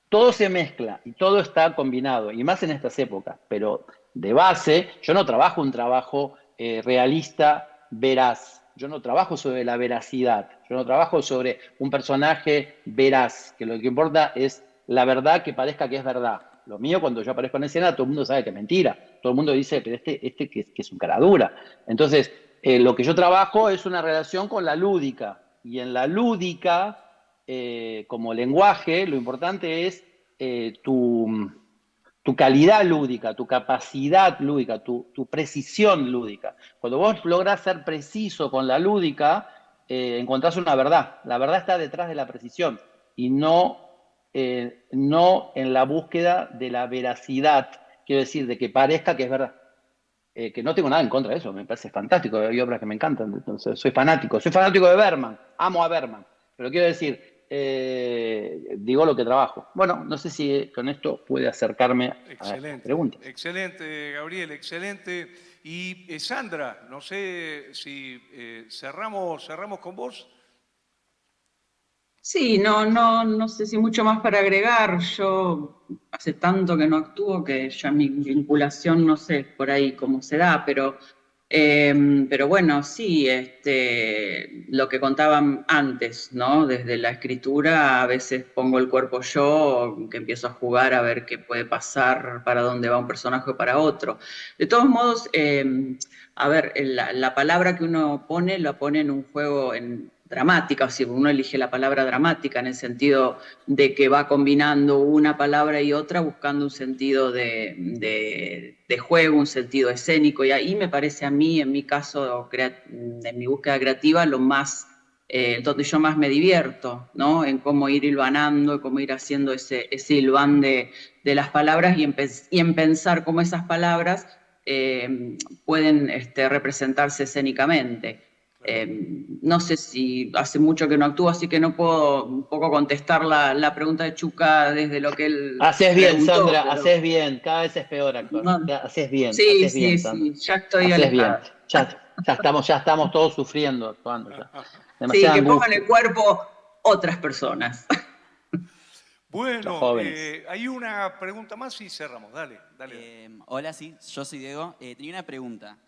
todo se mezcla y todo está combinado, y más en estas épocas, pero de base yo no trabajo un trabajo realista, veraz. Yo no trabajo sobre la veracidad, yo no trabajo sobre un personaje veraz, que lo que importa es la verdad que parezca que es verdad. Lo mío, cuando yo aparezco en escena, todo el mundo sabe que es mentira. Todo el mundo dice, pero este que es un cara dura. Entonces, lo que yo trabajo es una relación con la lúdica. Y en la lúdica, como lenguaje, lo importante es tu calidad lúdica, tu capacidad lúdica, tu precisión lúdica. Cuando vos lográs ser preciso con la lúdica, encontrás una verdad. La verdad está detrás de la precisión y no en la búsqueda de la veracidad, quiero decir, de que parezca que es verdad. Que no tengo nada en contra de eso, me parece fantástico, hay obras que me encantan, entonces soy fanático de Bergman, amo a Bergman, pero quiero decir, digo lo que trabajo. Bueno, no sé si con esto puede acercarme a las preguntas. Excelente, Gabriel, excelente. Y Sandra, no sé si cerramos con vos. Sí, no sé si mucho más para agregar. Yo hace tanto que no actúo que ya mi vinculación no sé por ahí cómo se da, pero bueno, sí, lo que contaban antes, ¿no? Desde la escritura a veces pongo el cuerpo yo, que empiezo a jugar a ver qué puede pasar, para dónde va un personaje o para otro. De todos modos, a ver, la palabra que uno pone, la pone en un juego dramática, o sea, uno elige la palabra dramática en el sentido de que va combinando una palabra y otra buscando un sentido de juego, un sentido escénico, y ahí me parece a mí, en mi caso, en mi búsqueda creativa, lo más, donde yo más me divierto, ¿no? En cómo ir hilvanando, cómo ir haciendo ese hilván de las palabras y en pensar cómo esas palabras pueden representarse escénicamente. No sé si hace mucho que no actúo, así que no puedo un poco contestar la pregunta de Chuca desde lo que él Haces bien, preguntó, Sandra, pero haces bien. Cada vez es peor actuar. no. Haces Sí, bien, sí, Sandra. sí, ya estoy Haces bien. alejada. Ya estamos todos sufriendo, actuando ya. Sí, Demasiada que pongan angustia. el cuerpo otras personas. Los Bueno, jóvenes. hay una pregunta más y cerramos. Dale, dale. Hola, sí, yo soy Diego. Tenía una pregunta.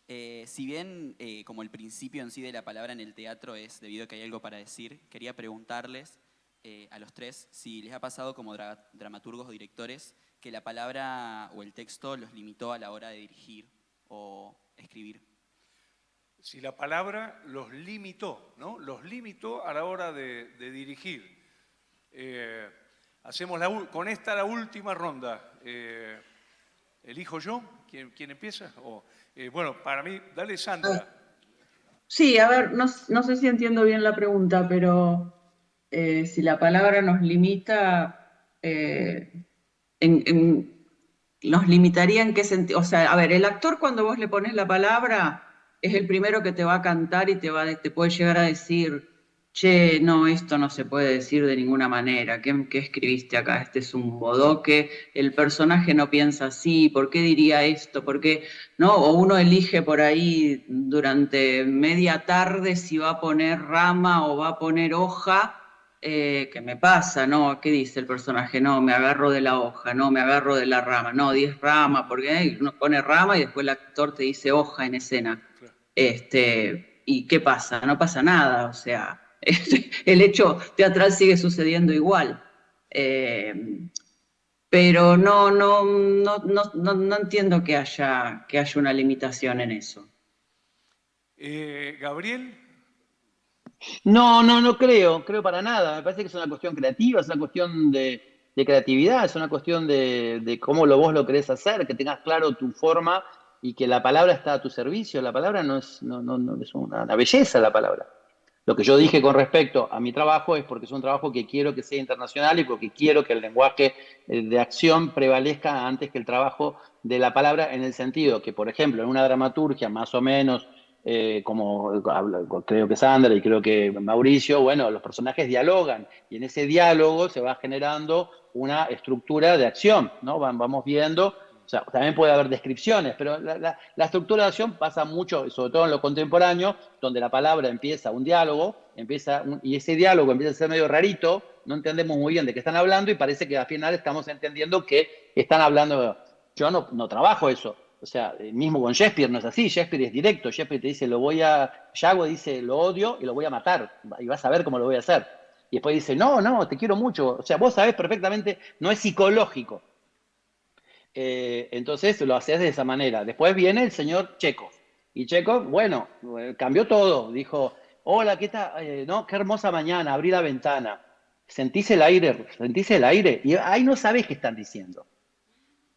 Si bien como el principio en sí de la palabra en el teatro es debido a que hay algo para decir, quería preguntarles a los tres si les ha pasado como dramaturgos o directores que la palabra o el texto los limitó a la hora de dirigir o escribir. Si la palabra los limitó, ¿no? Los limitó a la hora de dirigir. Hacemos con esta la última ronda. ¿Elijo yo? ¿Quién empieza? Bueno, para mí, dale Sandra. Sí, a ver, no sé si entiendo bien la pregunta, pero si la palabra nos limita, ¿nos limitaría en qué sentido? O sea, a ver, el actor cuando vos le pones la palabra es el primero que te va a cantar y te puede llegar a decir, che, no, esto no se puede decir de ninguna manera, ¿qué escribiste acá? Este es un bodoque, el personaje no piensa así, ¿por qué diría esto? ¿Por qué? ¿No? O uno elige por ahí durante media tarde si va a poner rama o va a poner hoja, ¿qué me pasa? ¿No? ¿Qué dice el personaje? No, me agarro de la hoja, no, me agarro de la rama, no, 10 ramas, porque uno pone rama y después el actor te dice hoja en escena. ¿Y qué pasa? No pasa nada, o sea, el hecho teatral sigue sucediendo igual. Pero no entiendo que haya una limitación en eso. Gabriel. No creo para nada. Me parece que es una cuestión creativa, es una cuestión de creatividad, es una cuestión de cómo vos lo querés hacer, que tengas claro tu forma y que la palabra está a tu servicio. La palabra no es una belleza, la palabra. Lo que yo dije con respecto a mi trabajo es porque es un trabajo que quiero que sea internacional y porque quiero que el lenguaje de acción prevalezca antes que el trabajo de la palabra, en el sentido que, por ejemplo, en una dramaturgia más o menos, como creo que Sandra y creo que Mauricio, bueno, los personajes dialogan y en ese diálogo se va generando una estructura de acción, ¿no? Vamos viendo. O sea, también puede haber descripciones, pero la estructura de acción pasa mucho, sobre todo en lo contemporáneo, donde la palabra empieza un diálogo, y ese diálogo empieza a ser medio rarito, no entendemos muy bien de qué están hablando y parece que al final estamos entendiendo que están hablando. Yo no trabajo eso. O sea, mismo con Shakespeare no es así, Shakespeare es directo, Shakespeare te dice Yago dice lo odio y lo voy a matar, y vas a ver cómo lo voy a hacer. Y después dice, no, te quiero mucho. O sea, vos sabés perfectamente, no es psicológico. Entonces lo haces de esa manera. Después viene el señor Chekhov. Y Chekhov, bueno, cambió todo. Dijo, hola, ¿qué tal? No, qué hermosa mañana, abrí la ventana. Sentís el aire. Y ahí no sabés qué están diciendo.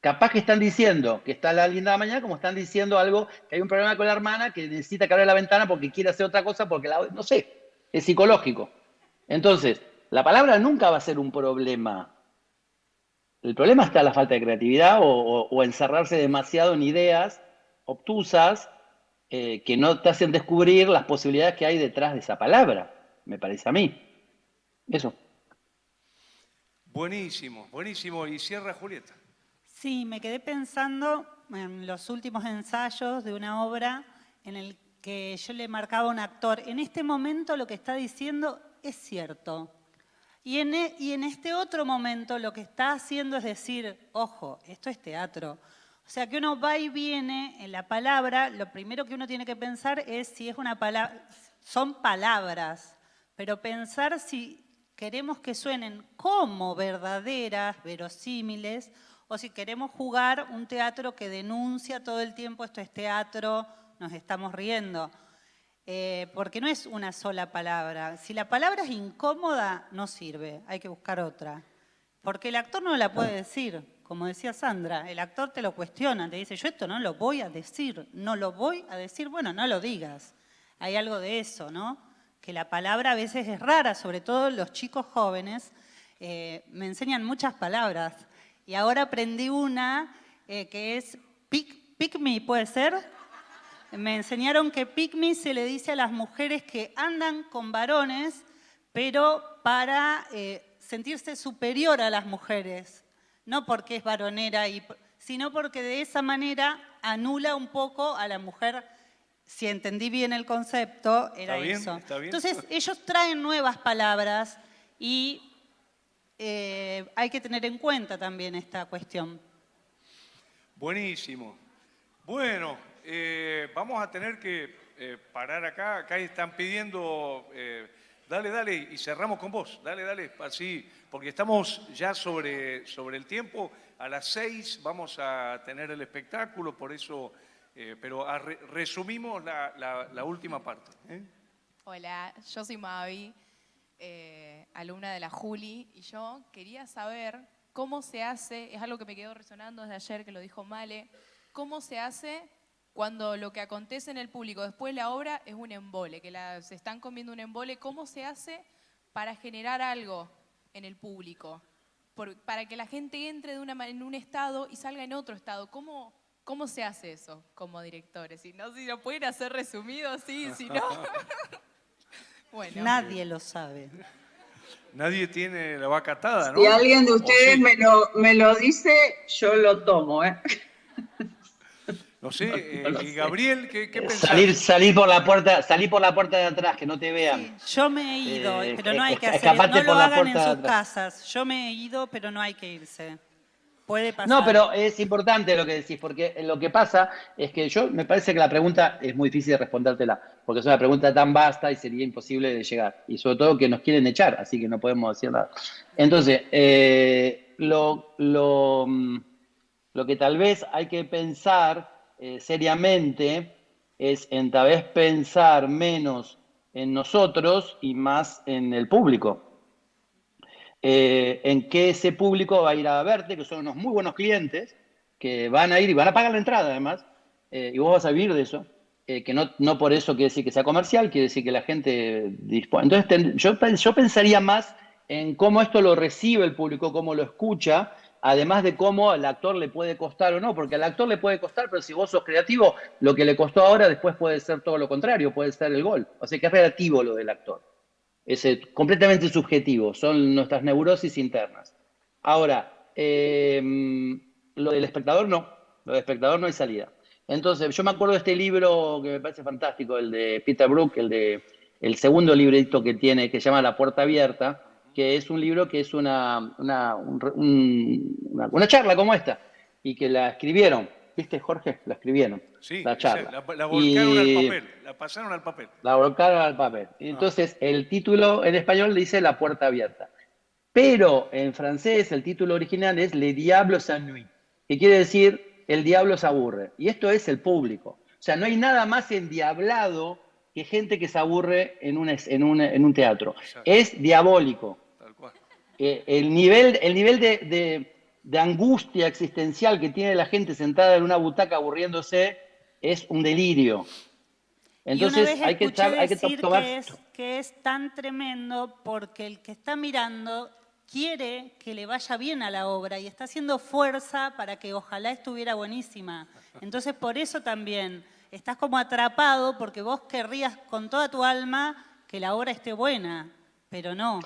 Capaz que están diciendo que está la linda mañana, como están diciendo algo, que hay un problema con la hermana, que necesita que abra la ventana porque quiere hacer otra cosa, porque no sé, es psicológico. Entonces, la palabra nunca va a ser un problema. El problema está en la falta de creatividad o encerrarse demasiado en ideas obtusas que no te hacen descubrir las posibilidades que hay detrás de esa palabra, me parece a mí. Eso. Buenísimo, buenísimo. Y cierra Julieta. Sí, me quedé pensando en los últimos ensayos de una obra en el que yo le marcaba a un actor, en este momento lo que está diciendo es cierto. Y en este otro momento lo que está haciendo es decir, ojo, esto es teatro. O sea, que uno va y viene en la palabra, lo primero que uno tiene que pensar es si es una palabra, son palabras, pero pensar si queremos que suenen como verdaderas, verosímiles, o si queremos jugar un teatro que denuncia todo el tiempo, esto es teatro, nos estamos riendo. Porque no es una sola palabra. Si la palabra es incómoda, no sirve, hay que buscar otra. Porque el actor no la puede decir, como decía Sandra, el actor te lo cuestiona, te dice, yo esto no lo voy a decir, bueno, no lo digas. Hay algo de eso, ¿no? Que la palabra a veces es rara, sobre todo los chicos jóvenes, me enseñan muchas palabras. Y ahora aprendí una que es pick me, ¿puede ser? Me enseñaron que pick me se le dice a las mujeres que andan con varones, pero para sentirse superior a las mujeres. No porque es varonera, sino porque de esa manera anula un poco a la mujer. Si entendí bien el concepto, era eso. Está bien. Entonces, ellos traen nuevas palabras y hay que tener en cuenta también esta cuestión. Buenísimo. Bueno, vamos a tener que parar acá. Acá están pidiendo... dale, y cerramos con vos. Dale, así, porque estamos ya sobre el tiempo. A las 6 vamos a tener el espectáculo, por eso... pero resumimos la última parte. Hola, yo soy Mavi, alumna de la Juli, y yo quería saber cómo se hace, es algo que me quedó resonando desde ayer, que lo dijo Male, cómo se hace cuando lo que acontece en el público después de la obra es un embole, que se están comiendo un embole, ¿cómo se hace para generar algo en el público? Para que la gente entre en un estado y salga en otro estado. ¿Cómo se hace eso como directores? Si lo pueden hacer resumido, sí, si no... Bueno. Nadie lo sabe. Nadie tiene la vaca atada, ¿no? Si alguien de ustedes me lo dice, yo lo tomo, ¿eh? No sé, Gabriel, ¿qué pensás? Salir por la puerta de atrás, que no te vean. Sí, yo me he ido, pero no hay que hacer, no lo hagan en sus casas. Yo me he ido, pero no hay que irse. Puede pasar. No, pero es importante lo que decís, porque lo que pasa es que me parece que la pregunta es muy difícil de respondértela, porque es una pregunta tan vasta y sería imposible de llegar. Y sobre todo que nos quieren echar, así que no podemos decir nada. Entonces, lo que tal vez hay que pensar seriamente es en tal vez pensar menos en nosotros y más en el público. En que ese público va a ir a verte, que son unos muy buenos clientes, que van a ir y van a pagar la entrada además, y vos vas a vivir de eso, que no por eso quiere decir que sea comercial, quiere decir que la gente dispone. Entonces yo pensaría más en cómo esto lo recibe el público, cómo lo escucha, además de cómo al actor le puede costar o no, porque al actor le puede costar, pero si vos sos creativo, lo que le costó ahora después puede ser todo lo contrario, puede ser el gol. O sea que es relativo lo del actor. Es completamente subjetivo, son nuestras neurosis internas. Ahora, lo del espectador no, lo del espectador no hay salida. Entonces, yo me acuerdo de este libro que me parece fantástico, el de Peter Brook, el segundo librito que tiene, que se llama La Puerta Abierta, que es un libro que es una charla como esta, y que la escribieron. ¿Viste, Jorge? La escribieron, sí, la charla. La volcaron al papel, la pasaron al papel. La volcaron al papel. Entonces, el título en español dice La Puerta Abierta. Pero en francés el título original es Le Diable s'ennuie, que quiere decir el diablo se aburre. Y esto es el público. O sea, no hay nada más endiablado que gente que se aburre en un teatro. Exacto. Es diabólico. Tal cual. El nivel de angustia existencial que tiene la gente sentada en una butaca aburriéndose es un delirio. Entonces hay que tomar... que es tan tremendo porque el que está mirando quiere que le vaya bien a la obra y está haciendo fuerza para que ojalá estuviera buenísima. Entonces por eso también estás como atrapado porque vos querrías con toda tu alma que la obra esté buena, pero no.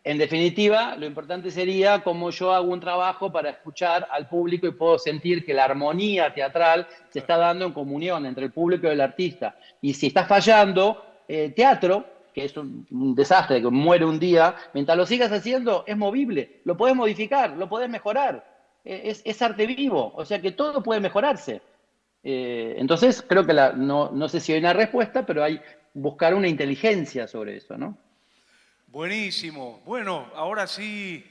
En definitiva, lo importante sería cómo yo hago un trabajo para escuchar al público y puedo sentir que la armonía teatral se está dando en comunión entre el público y el artista. Y si está fallando, teatro, que es un desastre, que muere un día, mientras lo sigas haciendo, es movible, lo podés modificar, lo podés mejorar. Es arte vivo, o sea que todo puede mejorarse. Entonces, creo que no sé si hay una respuesta, pero hay buscar una inteligencia sobre eso, ¿no? Buenísimo. Bueno, ahora sí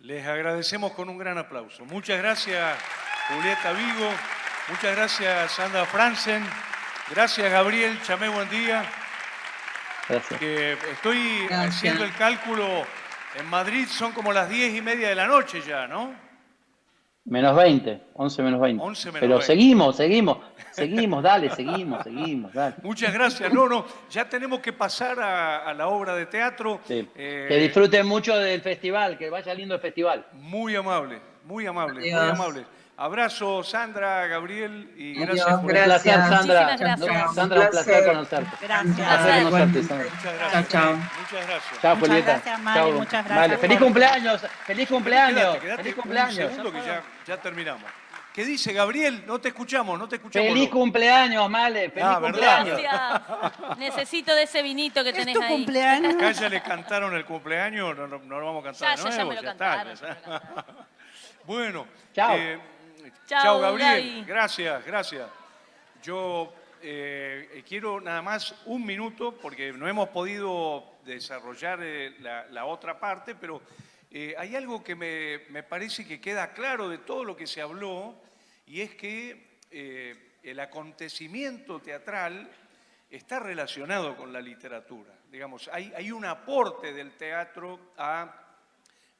les agradecemos con un gran aplauso. Muchas gracias, Julieta Vigo. Muchas gracias, Sandra Franzen. Gracias, Gabriel Chamé, buen día. Gracias. Que estoy haciendo el cálculo. En Madrid son como las 10:30 de la noche ya, ¿no? Menos 20, 11 menos 20. 11 menos Pero 20. seguimos, dale. Muchas gracias. No, ya tenemos que pasar a la obra de teatro. Sí. Que disfruten mucho del festival, que vaya lindo el festival. Muy amable, muy amable, Adiós. muy amable. Abrazo, Sandra, Gabriel, y Adiós, gracias por gracias. Un placer, Sandra. Muchísimas gracias. Sandra, un placer conocerte. Gracias. Un placer conocerte, Sandra. Muchas Chao, gracias. chao. Muchas gracias. Chao, Muchas Julieta. gracias, Male, Chao. muchas gracias, Male. Feliz Jorge. cumpleaños. Feliz cumpleaños. Quédate Feliz un cumpleaños. segundo que ya terminamos. ¿Qué dice Gabriel? No te escuchamos, no te escuchamos. Feliz cumpleaños, Male. Feliz Ah, ¿verdad? cumpleaños. Gracias. Necesito de ese vinito que ¿Es tenés tu ahí. cumpleaños? Acá ya le cantaron el cumpleaños, no lo vamos a cantar de Ya nuevo. me lo está, cantaron. ya está. Bueno. Chao. Chao, Gabriel. Gaby. Gracias. Yo quiero nada más un minuto, porque no hemos podido desarrollar la otra parte, pero hay algo que me parece que queda claro de todo lo que se habló, y es que el acontecimiento teatral está relacionado con la literatura. Digamos, hay un aporte del teatro a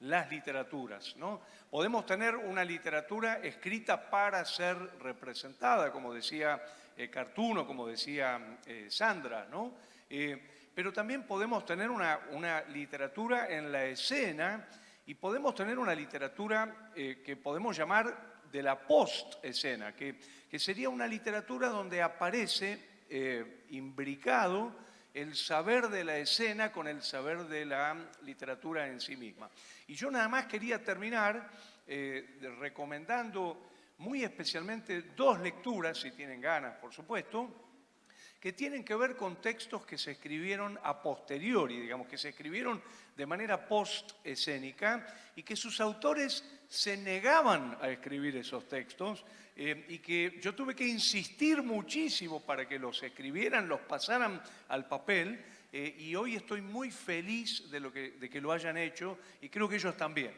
las literaturas, ¿no? Podemos tener una literatura escrita para ser representada, como decía Cartuno, como decía Sandra, ¿no? Pero también podemos tener una literatura en la escena, y podemos tener una literatura que podemos llamar de la post-escena, que sería una literatura donde aparece imbricado el saber de la escena con el saber de la literatura en sí misma. Y yo nada más quería terminar recomendando muy especialmente dos lecturas, si tienen ganas, por supuesto, que tienen que ver con textos que se escribieron a posteriori, digamos, que se escribieron de manera post-escénica y que sus autores se negaban a escribir esos textos y que yo tuve que insistir muchísimo para que los escribieran, los pasaran al papel, y hoy estoy muy feliz de que lo hayan hecho, y creo que ellos también.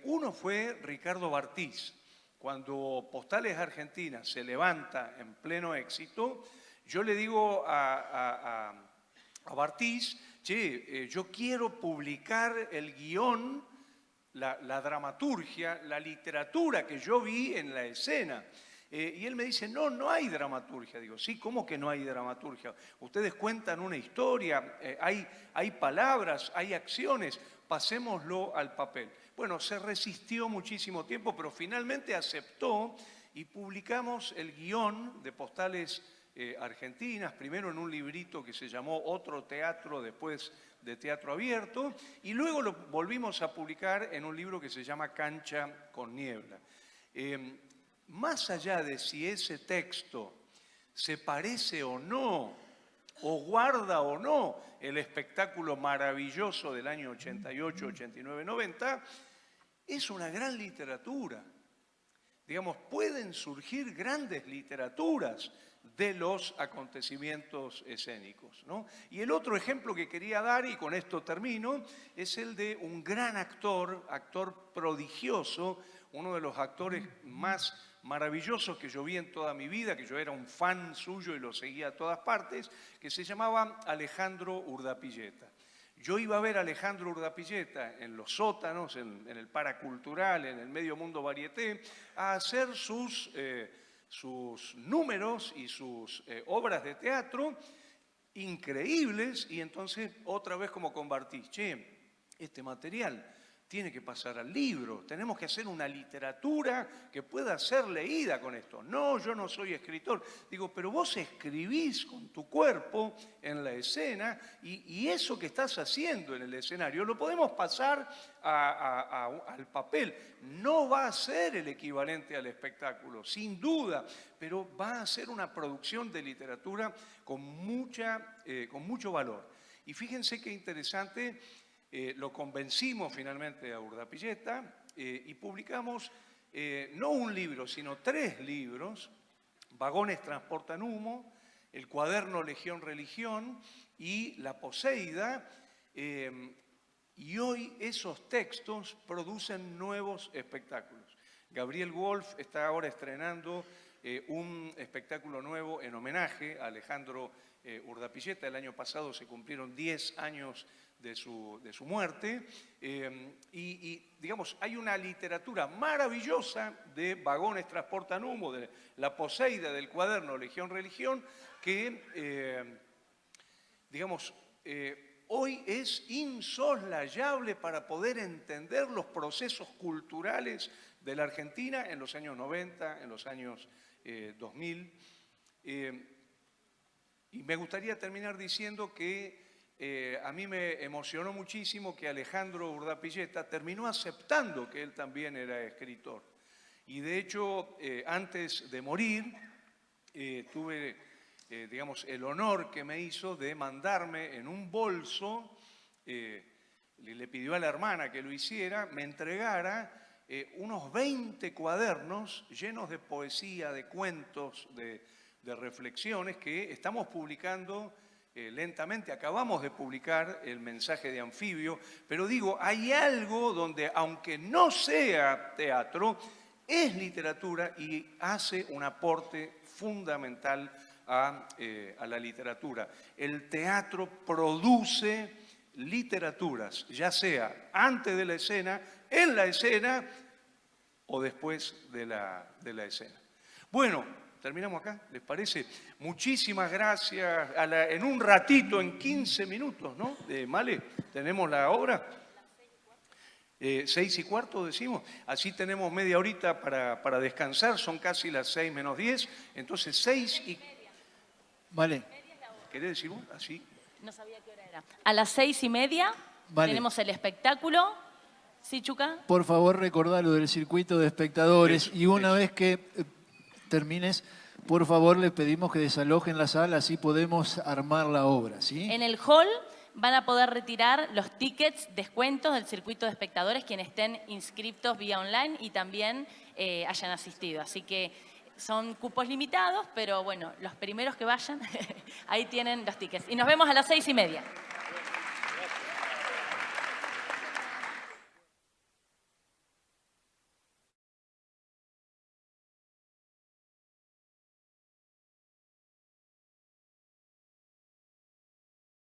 Uno fue Ricardo Bartís. Cuando Postales Argentinas se levanta en pleno éxito, yo le digo a Bartís, che, yo quiero publicar el guión, la dramaturgia, la literatura que yo vi en la escena. Y él me dice, no hay dramaturgia. Digo, sí, ¿cómo que no hay dramaturgia? Ustedes cuentan una historia, hay palabras, hay acciones, pasémoslo al papel. Bueno, se resistió muchísimo tiempo, pero finalmente aceptó y publicamos el guión de Postales Argentinas, primero en un librito que se llamó Otro Teatro, después de Teatro Abierto, y luego lo volvimos a publicar en un libro que se llama Cancha con Niebla. Más allá de si ese texto se parece o no, o guarda o no el espectáculo maravilloso del año 88, 89, 90, es una gran literatura. Digamos, pueden surgir grandes literaturas de los acontecimientos escénicos, ¿no? Y el otro ejemplo que quería dar, y con esto termino, es el de un gran actor prodigioso, uno de los actores más maravillosos que yo vi en toda mi vida, que yo era un fan suyo y lo seguía a todas partes, que se llamaba Alejandro Urdapilleta. Yo iba a ver a Alejandro Urdapilleta en los sótanos, en el Paracultural, en el Medio Mundo Varieté, a hacer sus números y sus obras de teatro increíbles, y entonces otra vez como con Bartís, che, este material tiene que pasar al libro, tenemos que hacer una literatura que pueda ser leída con esto. No, yo no soy escritor. Digo, pero vos escribís con tu cuerpo en la escena, y eso que estás haciendo en el escenario lo podemos pasar al papel. No va a ser el equivalente al espectáculo, sin duda, pero va a ser una producción de literatura con mucho valor. Y fíjense qué interesante. Lo convencimos finalmente a Urdapilleta y publicamos no un libro, sino 3 libros: Vagones transportan humo, el cuaderno Legión Religión y La Poseida, y hoy esos textos producen nuevos espectáculos. Gabriel Wolf está ahora estrenando un espectáculo nuevo en homenaje a Alejandro Urdapilleta. El año pasado se cumplieron 10 años de su muerte, y digamos, hay una literatura maravillosa de Vagones transportan humo, de La Poseida, del cuaderno Legión Religión, que digamos, hoy es insoslayable para poder entender los procesos culturales de la Argentina en los años 90, en los años 2000. Y me gustaría terminar diciendo que a mí me emocionó muchísimo que Alejandro Urdapilleta terminó aceptando que él también era escritor. Y de hecho, antes de morir, tuve, digamos, el honor que me hizo de mandarme en un bolso, le pidió a la hermana que lo hiciera, me entregara unos 20 cuadernos llenos de poesía, de cuentos, de reflexiones que estamos publicando lentamente. Acabamos de publicar El mensaje de Anfibio, pero digo, hay algo donde, aunque no sea teatro, es literatura y hace un aporte fundamental a la literatura. El teatro produce literaturas, ya sea antes de la escena, en la escena o después de la escena. Bueno, terminamos acá, ¿les parece? Muchísimas gracias. En un ratito, en 15 minutos, ¿no? Male, tenemos la obra. 6:15 decimos, así tenemos media horita para descansar, son casi las 6 menos 10, entonces 6 y... Vale. ¿Querés decir vos? Así. No sabía qué hora era. A las 6:30 Vale. tenemos el espectáculo. ¿Sí, Chuca? Por favor, recordá lo del circuito de espectadores. Eso, Y una vez que termines, por favor, les pedimos que desalojen la sala, así podemos armar la obra, ¿sí? En el hall van a poder retirar los tickets, descuentos del circuito de espectadores, quienes estén inscriptos vía online y también hayan asistido. Así que son cupos limitados, pero bueno, los primeros que vayan, ahí tienen los tickets. Y nos vemos a las 6:30.